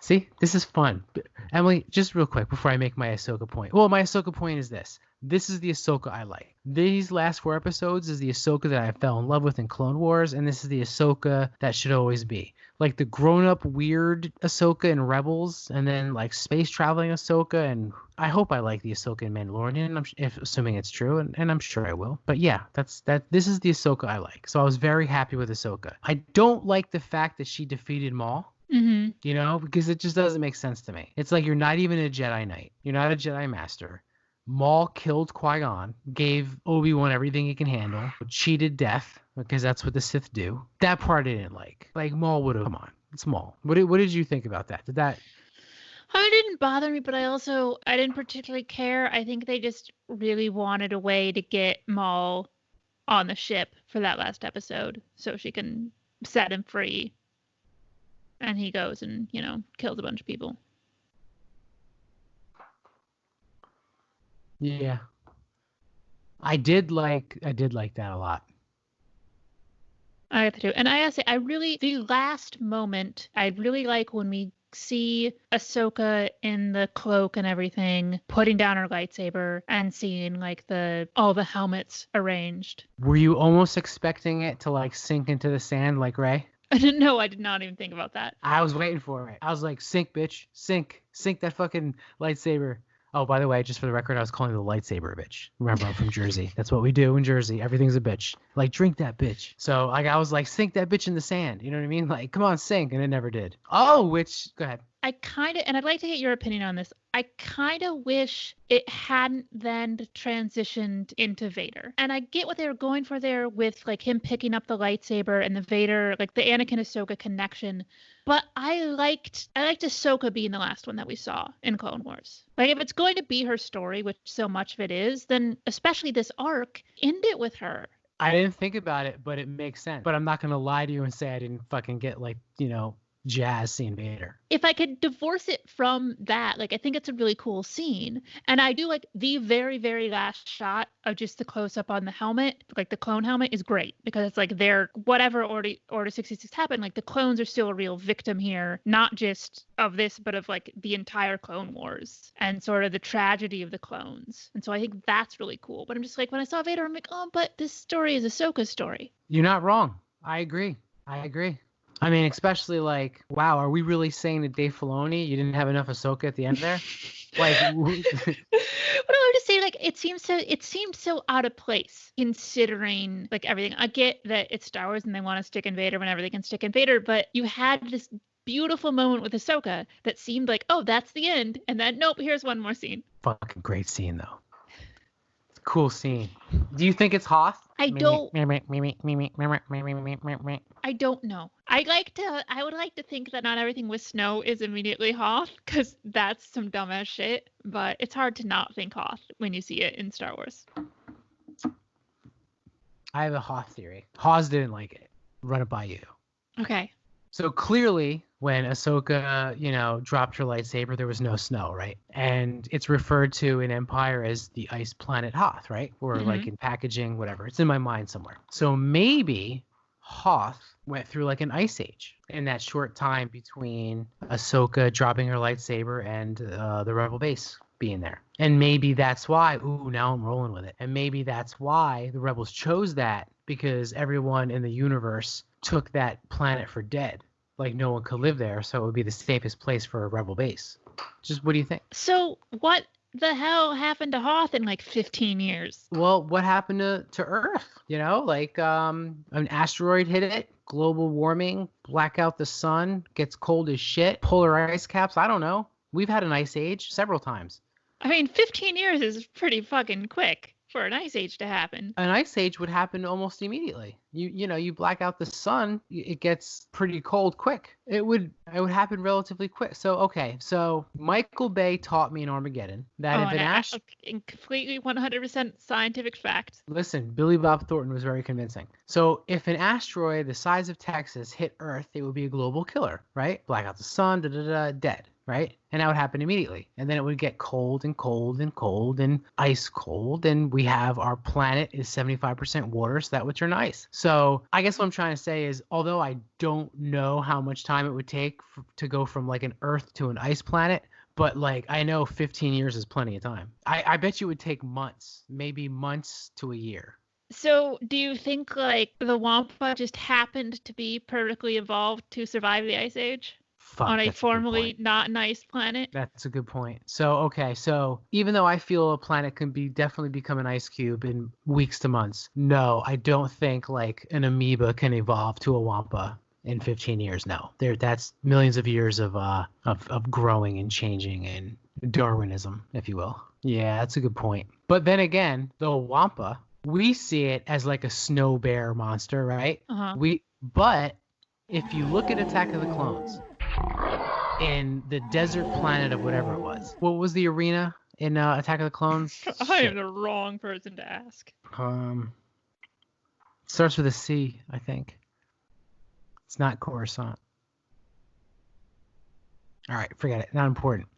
See, this is fun. Emily, just real quick before I make my Ahsoka point. Well, my Ahsoka point is this. This is the Ahsoka I like. These last four episodes is the Ahsoka that I fell in love with in Clone Wars, and this is the Ahsoka that should always be. Like the grown-up weird Ahsoka in Rebels, and then space traveling Ahsoka, and I hope I like the Ahsoka in Mandalorian, assuming it's true, and I'm sure I will. But yeah, this is the Ahsoka I like. So I was very happy with Ahsoka. I don't like the fact that she defeated Maul. Mm-hmm. Because it just doesn't make sense to me. It's like you're not even a Jedi Knight. You're not a Jedi Master. Maul killed Qui-Gon, gave Obi-Wan everything he can handle, cheated death, because that's what the Sith do. That part I didn't like. Maul would have, come on, it's Maul. What did you think about that? It didn't bother me, but I didn't particularly care. I think they just really wanted a way to get Maul on the ship for that last episode so she can set him free. And he goes and, kills a bunch of people. Yeah. I did like that a lot. I have to do. And I gotta say, the last moment, I really like when we see Ahsoka in the cloak and everything, putting down her lightsaber and seeing all the helmets arranged. Were you almost expecting it to sink into the sand like Rey? I didn't know. I did not even think about that. I was waiting for it. I was like, sink, bitch. Sink that fucking lightsaber. Oh, by the way, just for the record, I was calling the lightsaber a bitch. Remember, I'm from Jersey. That's what we do in Jersey. Everything's a bitch. Drink that bitch. So, I was like, sink that bitch in the sand. You know what I mean? Come on, sink. And it never did. Oh, go ahead. And I'd like to get your opinion on this. I kind of wish it hadn't then transitioned into Vader. And I get what they were going for there with him picking up the lightsaber and the Vader, the Anakin Ahsoka connection. But I liked Ahsoka being the last one that we saw in Clone Wars. If it's going to be her story, which so much of it is, then especially this arc, end it with her. I didn't think about it, but it makes sense. But I'm not going to lie to you and say I didn't fucking get jazz seeing Vader. If I could divorce it from that, like, I think it's a really cool scene. And I do like the very, very last shot of just the close up on the helmet, like the clone helmet is great because it's like they're whatever Order 66 happened, like the clones are still a real victim here, not just of this, but of like the entire Clone Wars and sort of the tragedy of the clones. And so I think that's really cool. But I'm just like, when I saw Vader, I'm like, oh, but this story is Ahsoka's story. You're not wrong. I agree. I mean, especially like, wow, are we really saying to Dave Filoni you didn't have enough Ahsoka at the end there? Like, what I would just say, like, it seemed so out of place considering like everything. I get that it's Star Wars and they want to stick in Vader whenever they can stick in Vader, but you had this beautiful moment with Ahsoka that seemed like, oh, that's the end, and then nope, here's one more scene. Fucking great scene though. Cool scene. Do you think it's Hoth? I don't know. I would like to think that not everything with snow is immediately Hoth, because that's some dumbass shit. But it's hard to not think Hoth when you see it in Star Wars. I have a Hoth theory. Hoth didn't like it. Run it by you. Okay. So clearly, when Ahsoka, dropped her lightsaber, there was no snow, right? And it's referred to in Empire as the ice planet Hoth, right? Or like in packaging, whatever. It's in my mind somewhere. So maybe Hoth went through like an ice age in that short time between Ahsoka dropping her lightsaber and the Rebel base being there. And maybe that's why, now I'm rolling with it. And maybe that's why the Rebels chose that, because everyone in the universe took that planet for dead. Like no one could live there, so it would be the safest place for a Rebel base. Just what do you think? So what the hell happened to Hoth in like 15 years? Well, what happened to Earth? Like an asteroid hit it, global warming, black out the sun, gets cold as shit, polar ice caps. I don't know. We've had an ice age several times. I mean, 15 years is pretty fucking quick for an ice age to happen. An ice age would happen almost immediately. You black out the sun, it gets pretty cold quick. It would happen relatively quick. So Michael Bay taught me in Armageddon that if an asteroid, completely 100% scientific fact. Listen, Billy Bob Thornton was very convincing. So if an asteroid the size of Texas hit Earth, it would be a global killer, right? Black out the sun, dead. Right? And that would happen immediately. And then it would get cold and cold and cold and ice cold. And we have our planet is 75% water, so that would turn ice. So I guess what I'm trying to say is, although I don't know how much time it would take to go from like an Earth to an ice planet, but like I know 15 years is plenty of time. I bet you it would take months, maybe months to a year. So do you think like the Wampa just happened to be perfectly evolved to survive the ice age? On a formerly not nice planet? That's a good point. So even though I feel a planet can definitely become an ice cube in weeks to months, no, I don't think like an amoeba can evolve to a Wampa in 15 years. No, that's millions of years of growing and changing and Darwinism, if you will. Yeah, that's a good point. But then again, the Wampa, we see it as like a snow bear monster, right? But if you look at Attack of the Clones, in the desert planet of whatever it was. What was the arena in Attack of the Clones? I am the wrong person to ask. Starts with a C, I think. It's not Coruscant. All right, forget it. Not important.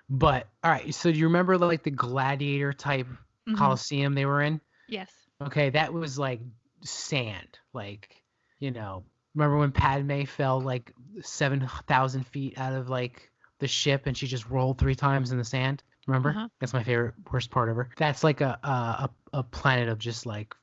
But, all right, so do you remember like the gladiator type Coliseum they were in? Yes. Okay, that was like sand. Like, remember when Padme fell like 7,000 feet out of like the ship and she just rolled 3 times in the sand? Remember? That's my worst part of her. That's like a planet of just like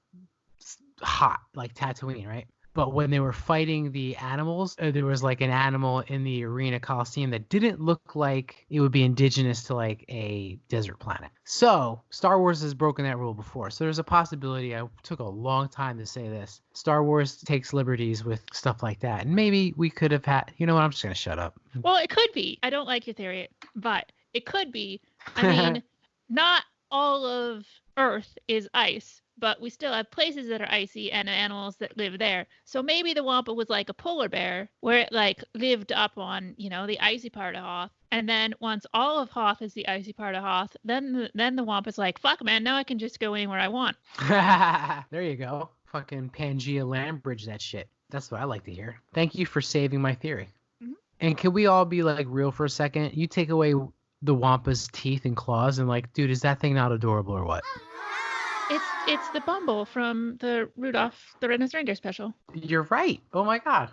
hot, like Tatooine, right? But when they were fighting the animals, there was like an animal in the arena Coliseum that didn't look like it would be indigenous to like a desert planet. So Star Wars has broken that rule before. So there's a possibility. I took a long time to say this. Star Wars takes liberties with stuff like that. And maybe we could have had, you know what? I'm just going to shut up. Well, it could be. I don't like your theory, but it could be. I mean, not all of Earth is ice. But we still have places that are icy and animals that live there. So maybe the Wampa was like a polar bear where it like lived up on, the icy part of Hoth. And then once all of Hoth is the icy part of Hoth, then the Wampa's like, fuck, man, now I can just go anywhere I want. There you go. Fucking Pangea land bridge that shit. That's what I like to hear. Thank you for saving my theory. And can we all be like real for a second? You take away the Wampa's teeth and claws, and like, dude, is that thing not adorable or what? It's the Bumble from the Rudolph the Red-Nosed Reindeer special. You're right. Oh my god.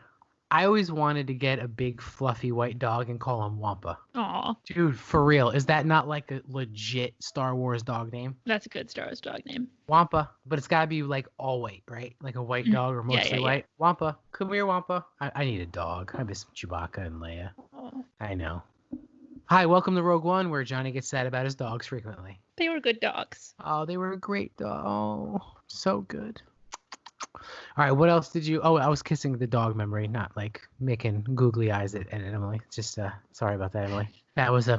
I always wanted to get a big fluffy white dog and call him Wampa. Aw, Dude, for real, is that not like a legit Star Wars dog name? that's a good Star Wars dog name. Wampa, but it's gotta be like all white, right? Like a white dog or mostly white. Wampa, come here, Wampa. I need a dog. I miss Chewbacca and Leia. Oh, I know. Hi, welcome to Rogue One, where Johnny gets sad about his dogs frequently. they were good dogs. Oh, they were a great dog. Oh, so good. All right, what else did you? Oh, I was kissing the dog memory, not like making googly eyes at Emily. Just sorry about that, Emily. That was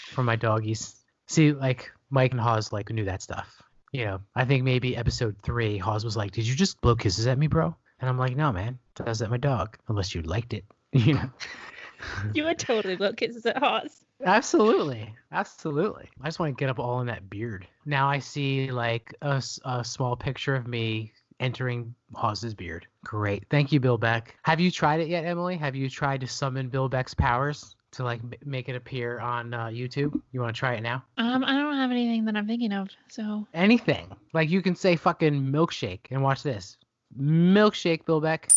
for my doggies. See, like Mike and Hawes like knew that stuff. You know, I think maybe episode 3, Hawes was like, "Did you just blow kisses at me, bro?" And I'm like, "No, man, I was at my dog. Unless you liked it, you know." You would totally blow kisses at Hawes. Absolutely. I just want to get up all in that beard. Now I see like a small picture of me entering Hawes's beard. Great. Thank you, Bill Beck. Have you tried it yet, Emily? Have you tried to summon Bill Beck's powers to like make it appear on YouTube? You want to try it now? I don't have anything that I'm thinking of, so. Anything. Like you can say fucking milkshake and watch this. Milkshake, Bill Beck.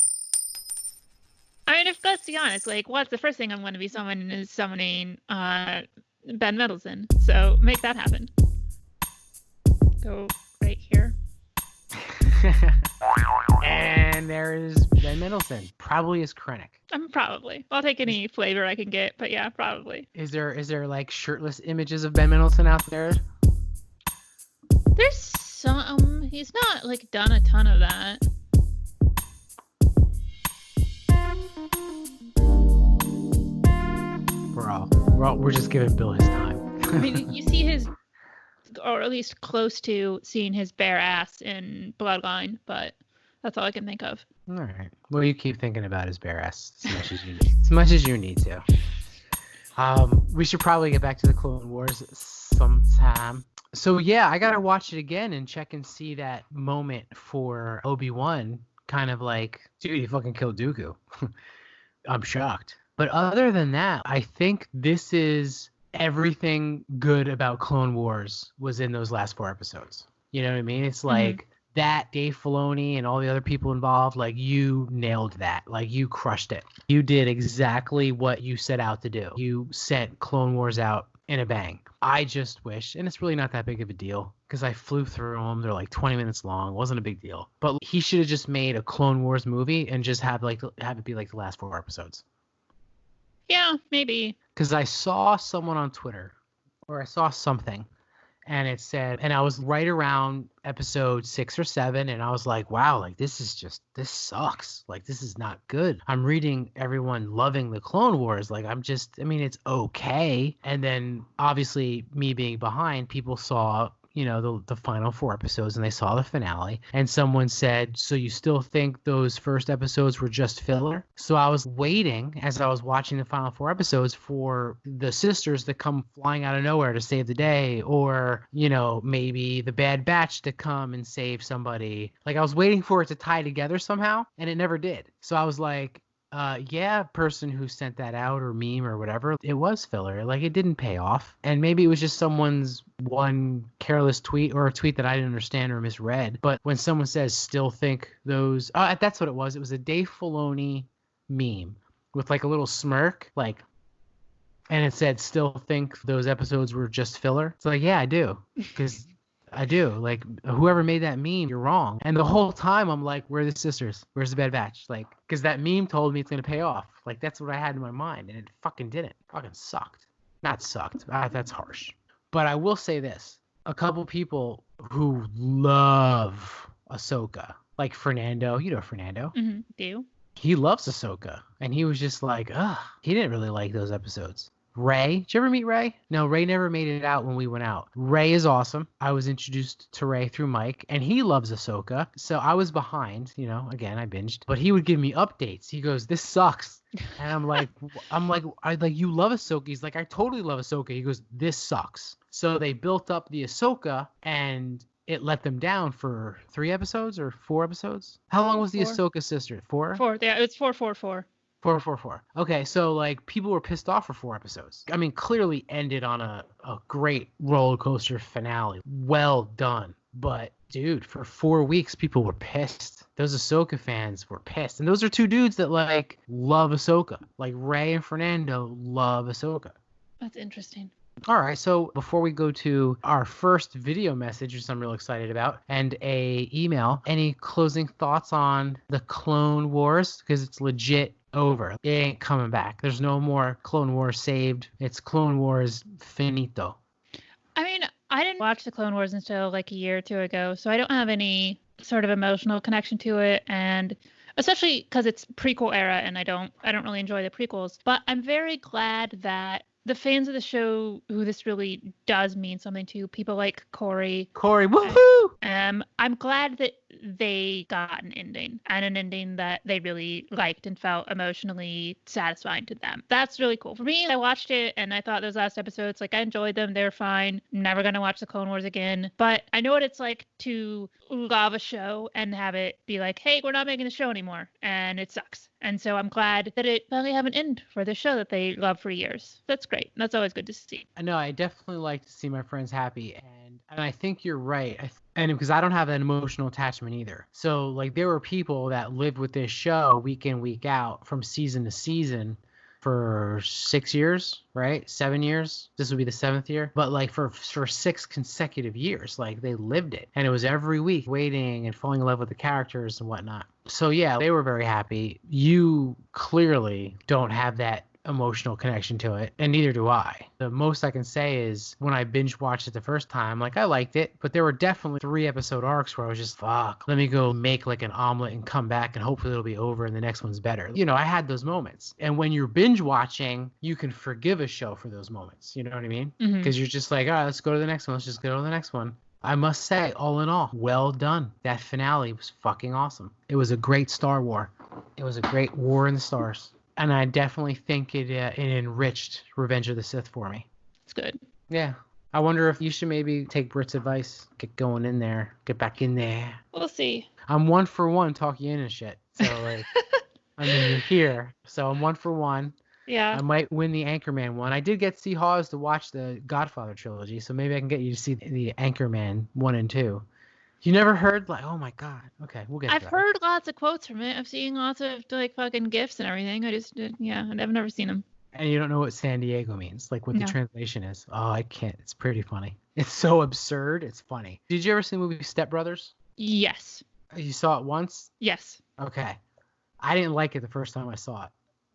I mean, let's be honest, like, what's the first thing I'm going to be summoning is summoning Ben Mendelsohn. So make that happen. Go right here. And there is Ben Mendelsohn. Probably is Krennic. Probably. I'll take any flavor I can get, but yeah, probably. Is there like shirtless images of Ben Mendelsohn out there? There's some. He's not like done a ton of that. We're just giving Bill his time. I mean, you see his, or at least close to seeing his bare ass in Bloodline, but that's all I can think of. All right. Well, you keep thinking about his bare ass as much as you need to. We should probably get back to the Clone Wars sometime. So yeah, I gotta watch it again and check and see that moment for Obi-Wan. Kind of like, dude, he fucking killed Dooku. I'm shocked. But other than that, I think this is everything good about Clone Wars was in those last 4 episodes. You know what I mean? It's like that Dave Filoni and all the other people involved, like you nailed that. Like you crushed it. You did exactly what you set out to do. You sent Clone Wars out in a bang. I just wish, and it's really not that big of a deal because I flew through them. They're like 20 minutes long. It wasn't a big deal. But he should have just made a Clone Wars movie and just have it be like the last 4 episodes. Yeah, maybe. Because I saw someone on Twitter, or I saw something, and it said, and I was right around episode 6 or 7, and I was like, wow, like this sucks. Like this is not good. I'm reading everyone loving the Clone Wars. Like it's okay. And then obviously me being behind, people saw, you know, the final 4 episodes and they saw the finale, and someone said, so you still think those first episodes were just filler? So I was waiting as I was watching the final 4 episodes for the sisters to come flying out of nowhere to save the day, or, you know, maybe the Bad Batch to come and save somebody. Like I was waiting for it to tie together somehow, and it never did. So I was like, yeah, person who sent that out or meme or whatever, it was filler. Like it didn't pay off. And maybe it was just someone's one careless tweet or a tweet that I didn't understand or misread. But when someone says still think those, that's what it was. It was a Dave Filoni meme with like a little smirk, like, and it said still think those episodes were just filler. It's like, yeah, I do. Because I do. Like, whoever made that meme, you're wrong. And the whole time I'm like, where are the sisters? Where's the Bad Batch? Like, because that meme told me it's going to pay off. Like, that's what I had in my mind. And it fucking didn't. Fucking sucked. Not sucked. That's harsh. But I will say this. A couple people who love Ahsoka, like Fernando. You know Fernando. Mm-hmm. Do. He loves Ahsoka. And he was just like, ugh. He didn't really like those episodes. Ray. Did you ever meet Ray? No, Ray never made it out when we went out. Ray is awesome. I was introduced to Ray through Mike, and he loves Ahsoka. So I was behind, you know, again, I binged. But he would give me updates. He goes, this sucks. And I'm like, you love Ahsoka. He's like, I totally love Ahsoka. He goes, this sucks. So they built up the Ahsoka, and it let them down for 3 episodes or 4 episodes. How long was the Ahsoka sister? 4? 4. Yeah, it's 4. 444. Okay, so like people were pissed off for 4 episodes. I mean, clearly ended on a great roller coaster finale. Well done. But dude, for 4 weeks, people were pissed. Those Ahsoka fans were pissed. And those are two dudes that like love Ahsoka. Like Ray and Fernando love Ahsoka. That's interesting. All right, so before we go to our first video message, which I'm real excited about, and a email, any closing thoughts on the Clone Wars? Because it's legit over. It ain't coming back. There's no more Clone Wars saved. It's Clone Wars finito. I mean, I didn't watch the Clone Wars until like a year or two ago, so I don't have any sort of emotional connection to it, and especially because it's prequel era, and I don't really enjoy the prequels. But I'm very glad that the fans of the show who this really does mean something to, people like Corey, woohoo! I'm glad that they got an ending, and an ending that they really liked and felt emotionally satisfying to them. That's really cool. For me, I watched it and I thought those last episodes, like I enjoyed them. They're fine. I'm never going to watch the Clone Wars again. But I know what it's like to love a show and have it be like, hey, we're not making the show anymore. And it sucks. And so I'm glad that it finally have an end for the show that they loved for years. That's great. That's always good to see. I know. I definitely like to see my friends happy. And I think you're right. And because I don't have that emotional attachment either. So like there were people that lived with this show week in, week out from season to season for 6 years, right? 7 years. This would be the 7th year. But like for 6 consecutive years, like they lived it. And it was every week waiting and falling in love with the characters and whatnot. So yeah, they were very happy. You clearly don't have that emotional connection to it, and neither do I. The most I can say is when I binge watched it the first time, like I liked it, but there were definitely 3-episode arcs where I was just, fuck, let me go make like an omelet and come back and hopefully it'll be over and the next one's better. You know, I had those moments. And when you're binge watching, you can forgive a show for those moments. You know what I mean? Because you're just like, all right, let's go to the next one. Let's just go to the next one. I must say, all in all, well done. That finale was fucking awesome. It was a great Star War. It was a great war in the stars. And I definitely think it enriched Revenge of the Sith for me. It's good. Yeah. I wonder if you should maybe take Britt's advice. Get going in there. Get back in there. We'll see. I'm 1 for 1 talking in and shit. So, like, I mean, you're here. So I'm 1 for 1. Yeah. I might win the Anchorman one. I did get C. Hawes to watch the Godfather trilogy. So maybe I can get you to see the Anchorman 1 and 2. You never heard, like, oh my God. Okay, we'll get to that. I've heard lots of quotes from it. I've seen lots of like fucking GIFs and everything. I've never seen them. And you don't know what San Diego means, like what the translation is. Oh, I can't. It's pretty funny. It's so absurd. It's funny. Did you ever see the movie Step Brothers? Yes. You saw it once? Yes. Okay. I didn't like it the first time I saw it.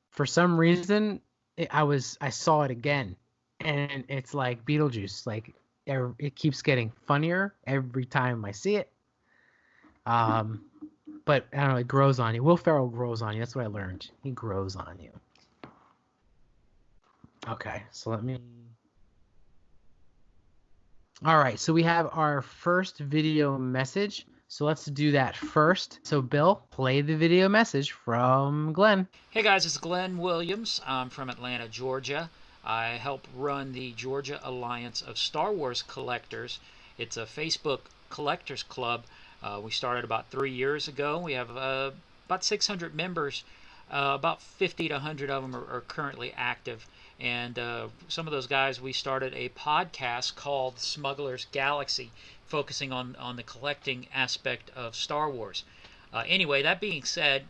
For some reason, I saw it again, and it's like Beetlejuice. Like, it keeps getting funnier every time I see it. But I don't know, it grows on you. Will Ferrell grows on you. That's what I learned. He grows on you. Okay, so let me... All right, so we have our first video message. So let's do that first. So Bill, play the video message from Glenn. Hey guys, it's Glenn Williams. I'm from Atlanta, Georgia. I help run the Georgia Alliance of Star Wars Collectors. It's a Facebook collectors club. We started about 3 years ago. We have about 600 members. About 50 to 100 of them are currently active. And some of those guys, we started a podcast called Smuggler's Galaxy, focusing on the collecting aspect of Star Wars. Anyway, that being said,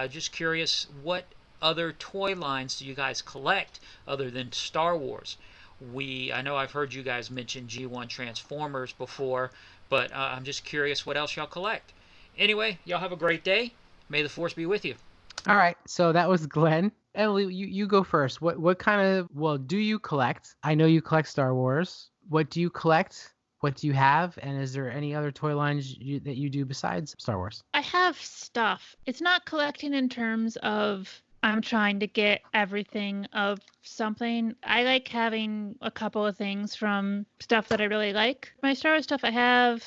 just curious, what other toy lines do you guys collect other than Star Wars? I know I've heard you guys mention G1 Transformers before, but I'm just curious what else y'all collect. Anyway, y'all have a great day. May the Force be with you. All right, so that was Glenn. Emily, you go first. What kind of, do you collect? I know you collect Star Wars. What do you collect? What do you have? And is there any other toy lines that you do besides Star Wars? I have stuff. It's not collecting in terms of I'm trying to get everything of something. I like having a couple of things from stuff that I really like. My Star Wars stuff, I have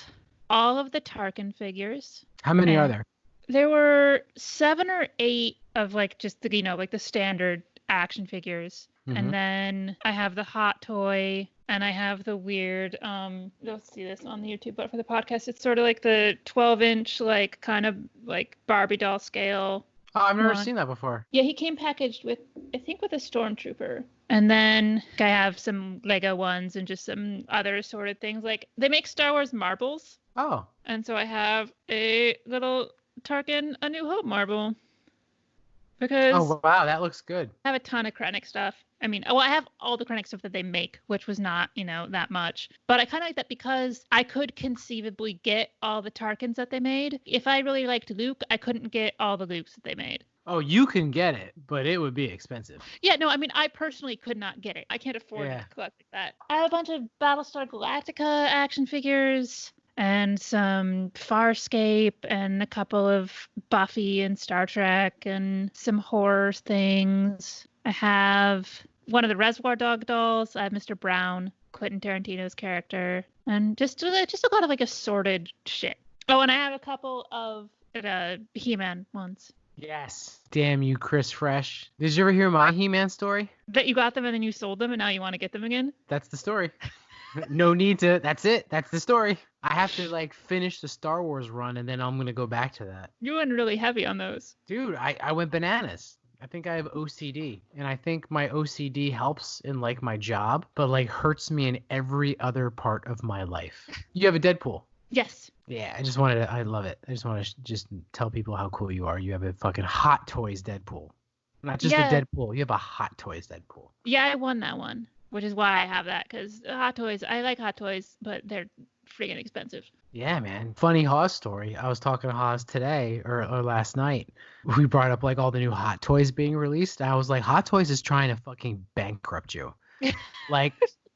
all of the Tarkin figures. How many are there? There were 7 or 8 of like just the, like the standard action figures. Mm-hmm. And then I have the hot toy and I have the weird, you'll see this on the YouTube, but for the podcast, it's sort of like the 12-inch, like kind of like Barbie doll scale Oh, I've never one. seen that before. Yeah, he came packaged with, I think, with a stormtrooper. And then I have some Lego ones and just some other assorted things. Like, they make Star Wars marbles. Oh. And so I have a little Tarkin A New Hope marble. Because Oh, wow, that looks good. I have a ton of Krennic stuff. I mean, well, I have all the Krennic stuff that they make, which was not, that much. But I kind of like that because I could conceivably get all the Tarkins that they made. If I really liked Luke, I couldn't get all the Lukes that they made. Oh, you can get it, but it would be expensive. Yeah, no, I mean, I personally could not get it. I can't afford to collect like that. I have a bunch of Battlestar Galactica action figures and some Farscape and a couple of Buffy and Star Trek and some horror things. I have one of the Reservoir Dog dolls. I have Mr. Brown, Quentin Tarantino's character, and just a lot of like assorted shit. Oh, and I have a couple of He-Man ones. Yes. Damn you, Chris Fresh. Did you ever hear my He-Man story? That you got them and then you sold them and now you want to get them again? That's the story. No need to. That's it. That's the story. I have to finish the Star Wars run and then I'm going to go back to that. You went really heavy on those. Dude, I went bananas. I think I have OCD, and I think my OCD helps in my job, but hurts me in every other part of my life. You have a Deadpool. Yes. Yeah, I love it. I just want to just tell people how cool you are. You have a fucking Hot Toys Deadpool. Not just a Deadpool. You have a Hot Toys Deadpool. Yeah, I won that one, which is why I have that, because Hot Toys, I like Hot Toys, but they're friggin' expensive. Yeah, man. Funny Haas story. I was talking to Haas today or last night. We brought up all the new Hot Toys being released. I was like, Hot Toys is trying to fucking bankrupt you.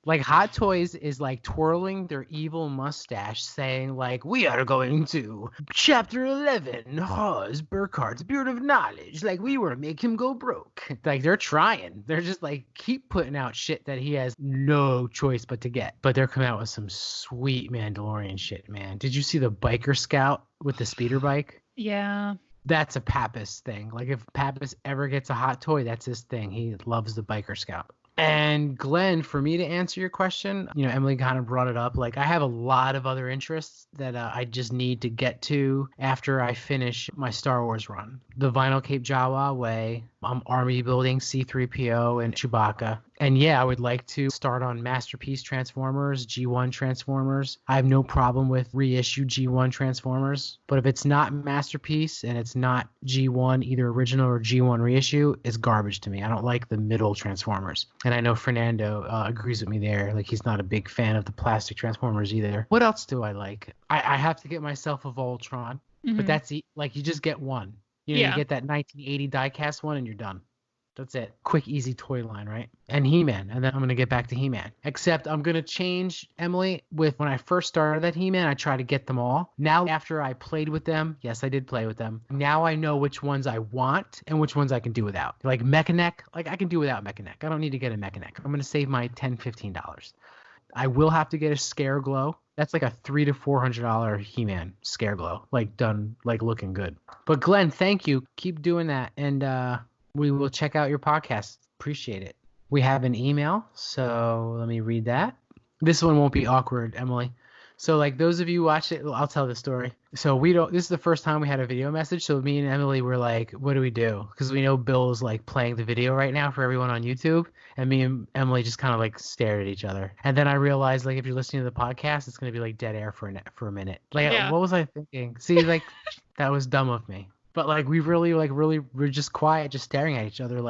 Hot Toys is twirling their evil mustache saying we are going to chapter 11, Haas Burkhart's Beard of Knowledge. We want to make him go broke. They're trying. They're just keep putting out shit that he has no choice but to get. But they're coming out with some sweet Mandalorian shit, man. Did you see the biker scout with the speeder bike? Yeah. That's a Pappas thing. If Pappas ever gets a hot toy, that's his thing. He loves the biker scout. And Glenn, for me to answer your question, Emily kind of brought it up. I have a lot of other interests that I just need to get to after I finish my Star Wars run. The Vinyl Cape Jawa way. I'm army building C-3PO and Chewbacca. And yeah, I would like to start on Masterpiece Transformers, G1 Transformers. I have no problem with reissue G1 Transformers. But if it's not Masterpiece and it's not G1, either original or G1 reissue, it's garbage to me. I don't like the middle Transformers. And I know Fernando agrees with me there. He's not a big fan of the plastic Transformers either. What else do I like? I have to get myself a Voltron. Mm-hmm. But that's you just get one. You get that 1980 diecast one and you're done. That's it. Quick, easy toy line, right? And He-Man. And then I'm going to get back to He-Man. Except I'm going to change, Emily, with when I first started that He-Man, I tried to get them all. Now, after I played with them, yes, I did play with them. Now I know which ones I want and which ones I can do without. Mechanic, I can do without Mechanic. I don't need to get a Mechanic. I'm going to save my $10, $15. I will have to get a Scare Glow. That's a $300 to $400 He-Man Scare Glow. Done, looking good. But Glenn, thank you. Keep doing that. And, we will check out your podcast. Appreciate it. We have an email, so let me read that. This one won't be awkward, Emily. So those of you who watch it, I'll tell the story. So this is the first time we had a video message. So me and Emily were what do we do? Because we know Bill's playing the video right now for everyone on YouTube. And me and Emily just kind of stared at each other. And then I realized if you're listening to the podcast, it's going to be dead air for a minute. What was I thinking? See, that was dumb of me. But we really we're just quiet, just staring at each other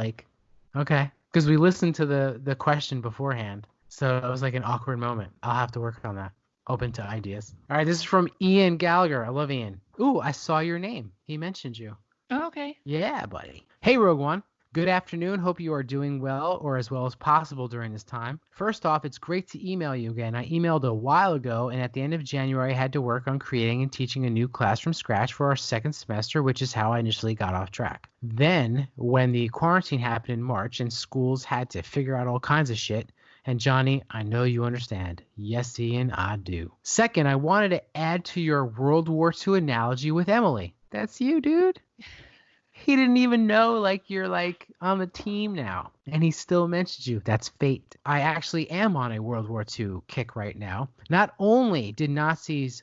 okay. Because we listened to the question beforehand. So it was an awkward moment. I'll have to work on that. Open to ideas. All right, this is from Ian Gallagher. I love Ian. Ooh, I saw your name. He mentioned you. Oh, okay. Yeah, buddy. Hey, Rogue One. Good afternoon. Hope you are doing well or as well as possible during this time. First off, it's great to email you again. I emailed a while ago, and at the end of January, I had to work on creating and teaching a new class from scratch for our second semester, which is how I initially got off track. Then, when the quarantine happened in March and schools had to figure out all kinds of shit, and Johnny, I know you understand. Yes, Ian, I do. Second, I wanted to add to your World War II analogy with Emily. That's you, dude. He didn't even know you're on the team now. And he still mentioned you. That's fate. I actually am on a World War II kick right now. Not only did Nazis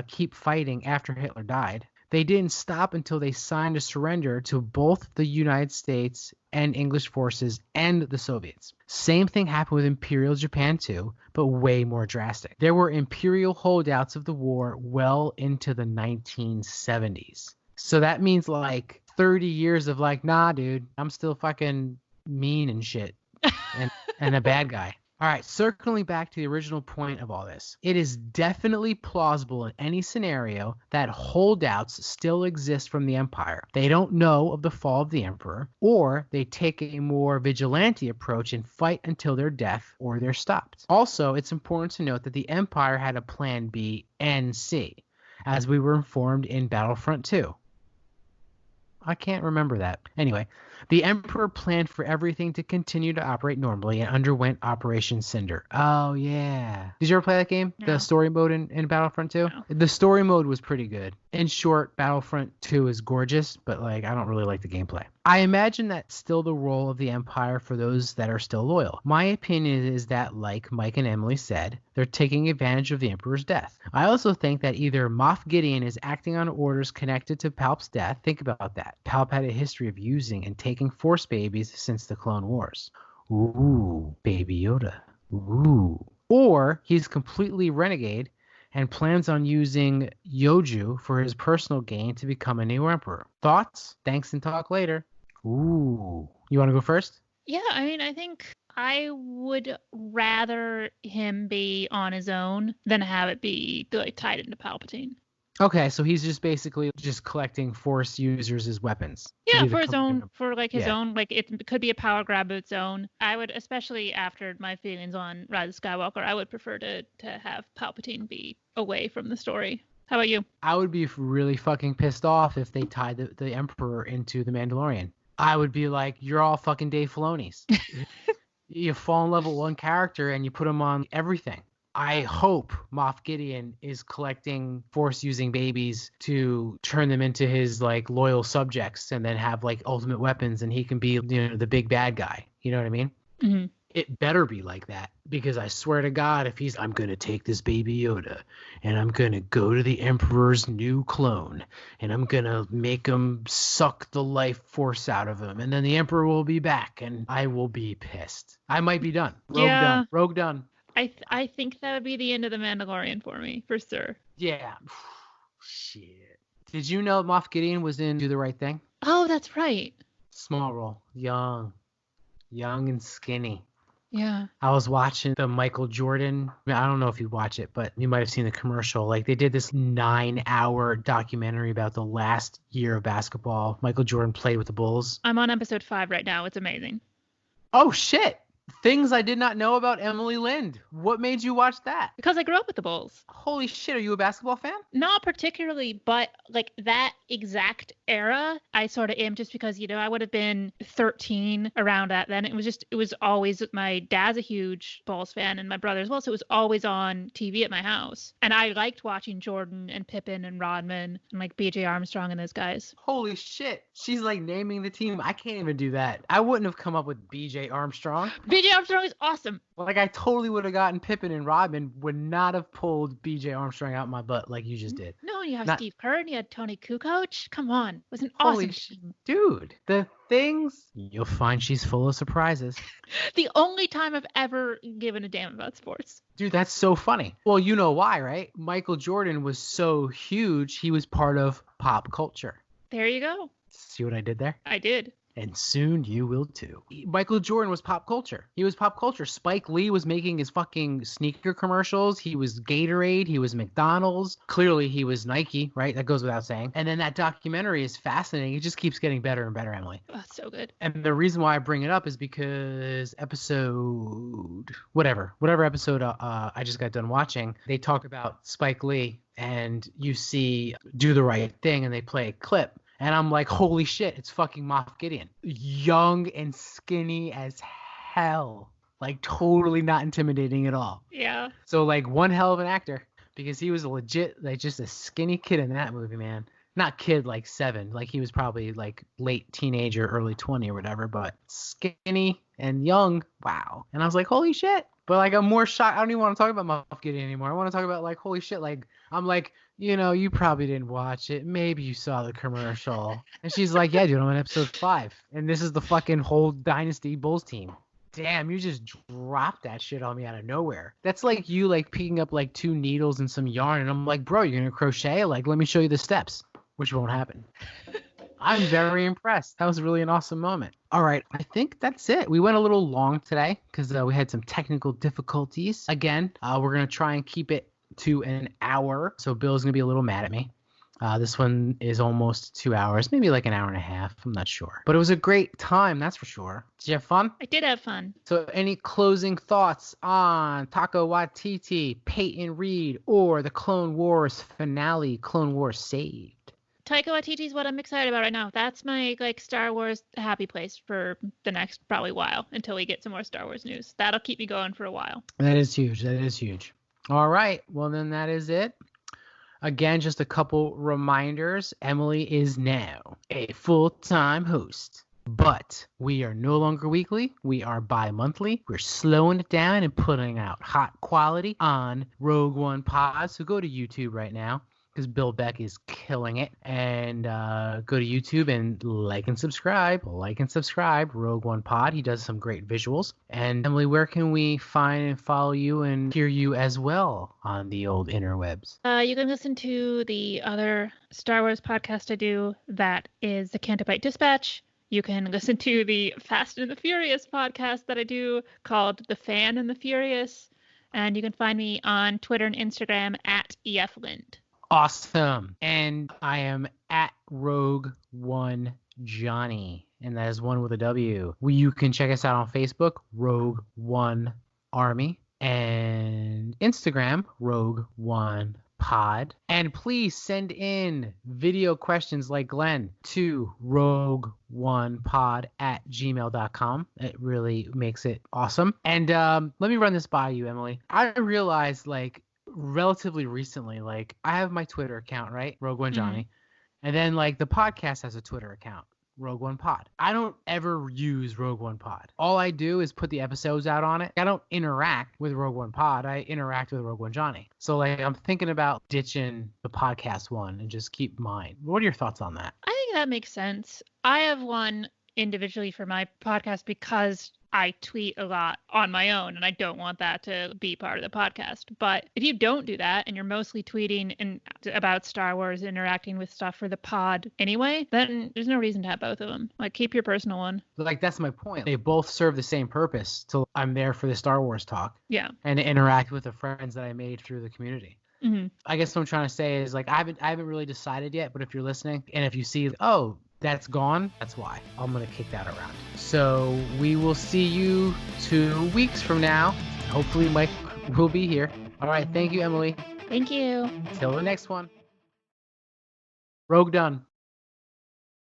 keep fighting after Hitler died, They didn't stop until they signed a surrender to both the United States and English forces and the Soviets. Same thing happened with Imperial Japan too, but way more drastic. There were imperial holdouts of the war well into the 1970s. So that means like 30 years of like, nah, dude, I'm still fucking mean and shit and a bad guy. All right, circling back to the original point of all this, it is definitely plausible in any scenario that holdouts still exist from the Empire. They don't know of the fall of the Emperor, or they take a more vigilante approach and fight until their death or they're stopped. Also, it's important to note that the Empire had a Plan B and C, as we were informed in Battlefront 2. I can't remember that. Anyway, the Emperor planned for everything to continue to operate normally and underwent Operation Cinder. Oh, yeah. Did you ever play that game? No. The story mode in Battlefront 2? No. The story mode was pretty good. In short, Battlefront 2 is gorgeous, but like I don't really like the gameplay. I imagine that's still the role of the Empire for those that are still loyal. My opinion is that, like Mike and Emily said, they're taking advantage of the Emperor's death. I also think that either Moff Gideon is acting on orders connected to Palp's death. Think about that. Palp had a history of using and taking Force babies since the Clone Wars. Ooh, Baby Yoda. Ooh. Or he's completely renegade and plans on using Yoju for his personal gain to become a new emperor. Thoughts? Thanks and talk later. Ooh. You want to go first? Yeah, I mean, I think I would rather him be on his own than have it be like tied into Palpatine. Okay, so he's just basically just collecting Force users as weapons. Yeah, for his own, for like his Yeah. own, like it could be a power grab of its own. I would, especially after my feelings on Rise of Skywalker, I would prefer to have Palpatine be away from the story. How about you? I would be really fucking pissed off if they tied the Emperor into the Mandalorian. I would be like, you're all fucking Dave Filoni's. You fall in love with one character and you put him on everything. I hope Moff Gideon is collecting Force-using babies to turn them into his like loyal subjects and then have like ultimate weapons and he can be, the big bad guy. You know what I mean? Mm-hmm. It better be like that because I swear to God, if I'm going to take this Baby Yoda and I'm going to go to the Emperor's new clone and I'm going to make him suck the life force out of him and then the Emperor will be back and I will be pissed. I might be done. Rogue done. I think that would be the end of the Mandalorian for me, for sure. Yeah. Shit. Did you know Moff Gideon was in Do the Right Thing? Oh, that's right. Small role. Young and skinny. Yeah. I was watching the Michael Jordan. I don't know if you watch it, but you might have seen the commercial. Like they did this 9-hour documentary about the last year of basketball. Michael Jordan played with the Bulls. I'm on episode 5 right now. It's amazing. Oh, shit. Things I did not know about Emily Lind. What made you watch that? Because I grew up with the Bulls. Holy shit, are you a basketball fan? Not particularly, but like that exact era, I sort of am just because, I would have been 13 around that then. It was always, my dad's a huge Bulls fan and my brother as well, so it was always on TV at my house. And I liked watching Jordan and Pippen and Rodman and like BJ Armstrong and those guys. Holy shit. She's like naming the team. I can't even do that. I wouldn't have come up with BJ Armstrong. BJ Armstrong is awesome. Like I totally would have gotten Pippen and Rodman, would not have pulled BJ Armstrong out my butt like you just did. No, you have Steve Kerr and you had Tony Kukoc. Come on. It was an awesome team. Dude, the things you'll find she's full of surprises. The only time I've ever given a damn about sports. Dude, that's so funny. Well, you know why, right? Michael Jordan was so huge, he was part of pop culture. There you go. See what I did there? I did. And soon you will too. Michael Jordan was pop culture. He was pop culture. Spike Lee was making his fucking sneaker commercials. He was Gatorade. He was McDonald's. Clearly he was Nike, right? That goes without saying. And then that documentary is fascinating. It just keeps getting better and better, Emily. Oh, so good. And the reason why I bring it up is because whatever episode I just got done watching, they talk about Spike Lee and you see Do the Right Thing and they play a clip. And I'm like, holy shit, it's fucking Moff Gideon. Young and skinny as hell. Like, totally not intimidating at all. Yeah. So, like, one hell of an actor. Because he was legit, like, just a skinny kid in that movie, man. Not kid, like, 7. Like, he was probably, like, late teenager, early 20 or whatever. But skinny and young, wow. And I was like, holy shit. But like I'm more shocked. I don't even want to talk about Moff Gideon anymore. I want to talk about like holy shit. Like I'm like, you probably didn't watch it. Maybe you saw the commercial. And she's like, yeah, dude, I'm on episode 5, and this is the fucking whole Dynasty Bulls team. Damn, you just dropped that shit on me out of nowhere. That's like you like picking up like 2 needles and some yarn, and I'm like, bro, you're gonna crochet? Like, let me show you the steps, which won't happen. I'm very impressed. That was really an awesome moment. All right, I think that's it. We went a little long today because we had some technical difficulties. Again, we're going to try and keep it to an hour, so Bill's going to be a little mad at me. This one is almost 2 hours, maybe like an hour and a half. I'm not sure. But it was a great time, that's for sure. Did you have fun? I did have fun. So any closing thoughts on Taika Waititi, Peyton Reed, or the Clone Wars finale, Clone Wars Saved? Taika Waititi is what I'm excited about right now. That's my Star Wars happy place for the next probably while until we get some more Star Wars news. That'll keep me going for a while. That is huge. That is huge. All right. Well, then that is it. Again, just a couple reminders. Emily is now a full-time host. But we are no longer weekly. We are bi-monthly. We're slowing it down and putting out hot quality on Rogue One Pod. So go to YouTube right now, because Bill Beck is killing it. And go to YouTube and like and subscribe. Rogue One Pod. He does some great visuals. And Emily, where can we find and follow you and hear you as well on the old interwebs? You can listen to the other Star Wars podcast I do. That is the Cantobite Dispatch. You can listen to the Fast and the Furious podcast that I do called The Fan and the Furious. And you can find me on Twitter and Instagram at EFLind. Awesome. And I am at Rogue One Johnny, and that is one with a W. You can check us out on Facebook, Rogue One Army, and Instagram, Rogue One Pod. And please send in video questions like Glenn to rogueonepod@gmail.com. It really makes it awesome. And let me run this by you, Emily. I realized relatively recently, I have my Twitter account, right? Rogue One Johnny. And then the podcast has a Twitter account, Rogue One Pod. I don't ever use Rogue One Pod. All I do is put the episodes out on it. I don't interact with Rogue One Pod. I interact with Rogue One Johnny. So I'm thinking about ditching the podcast one and just keep mine. What are your thoughts on that? I think that makes sense. I have one individually for my podcast because I tweet a lot on my own, and I don't want that to be part of the podcast. But if you don't do that, and you're mostly tweeting about Star Wars, interacting with stuff for the pod anyway, then there's no reason to have both of them. Keep your personal one. That's my point. They both serve the same purpose. So I'm there for the Star Wars talk. Yeah. And to interact with the friends that I made through the community. Mm-hmm. I guess what I'm trying to say is I haven't really decided yet, but if you're listening and if you see, that's gone, that's why. I'm going to kick that around. So we will see you 2 weeks from now. Hopefully Mike will be here. All right. Thank you, Emily. Thank you. Till the next one. Rogue done.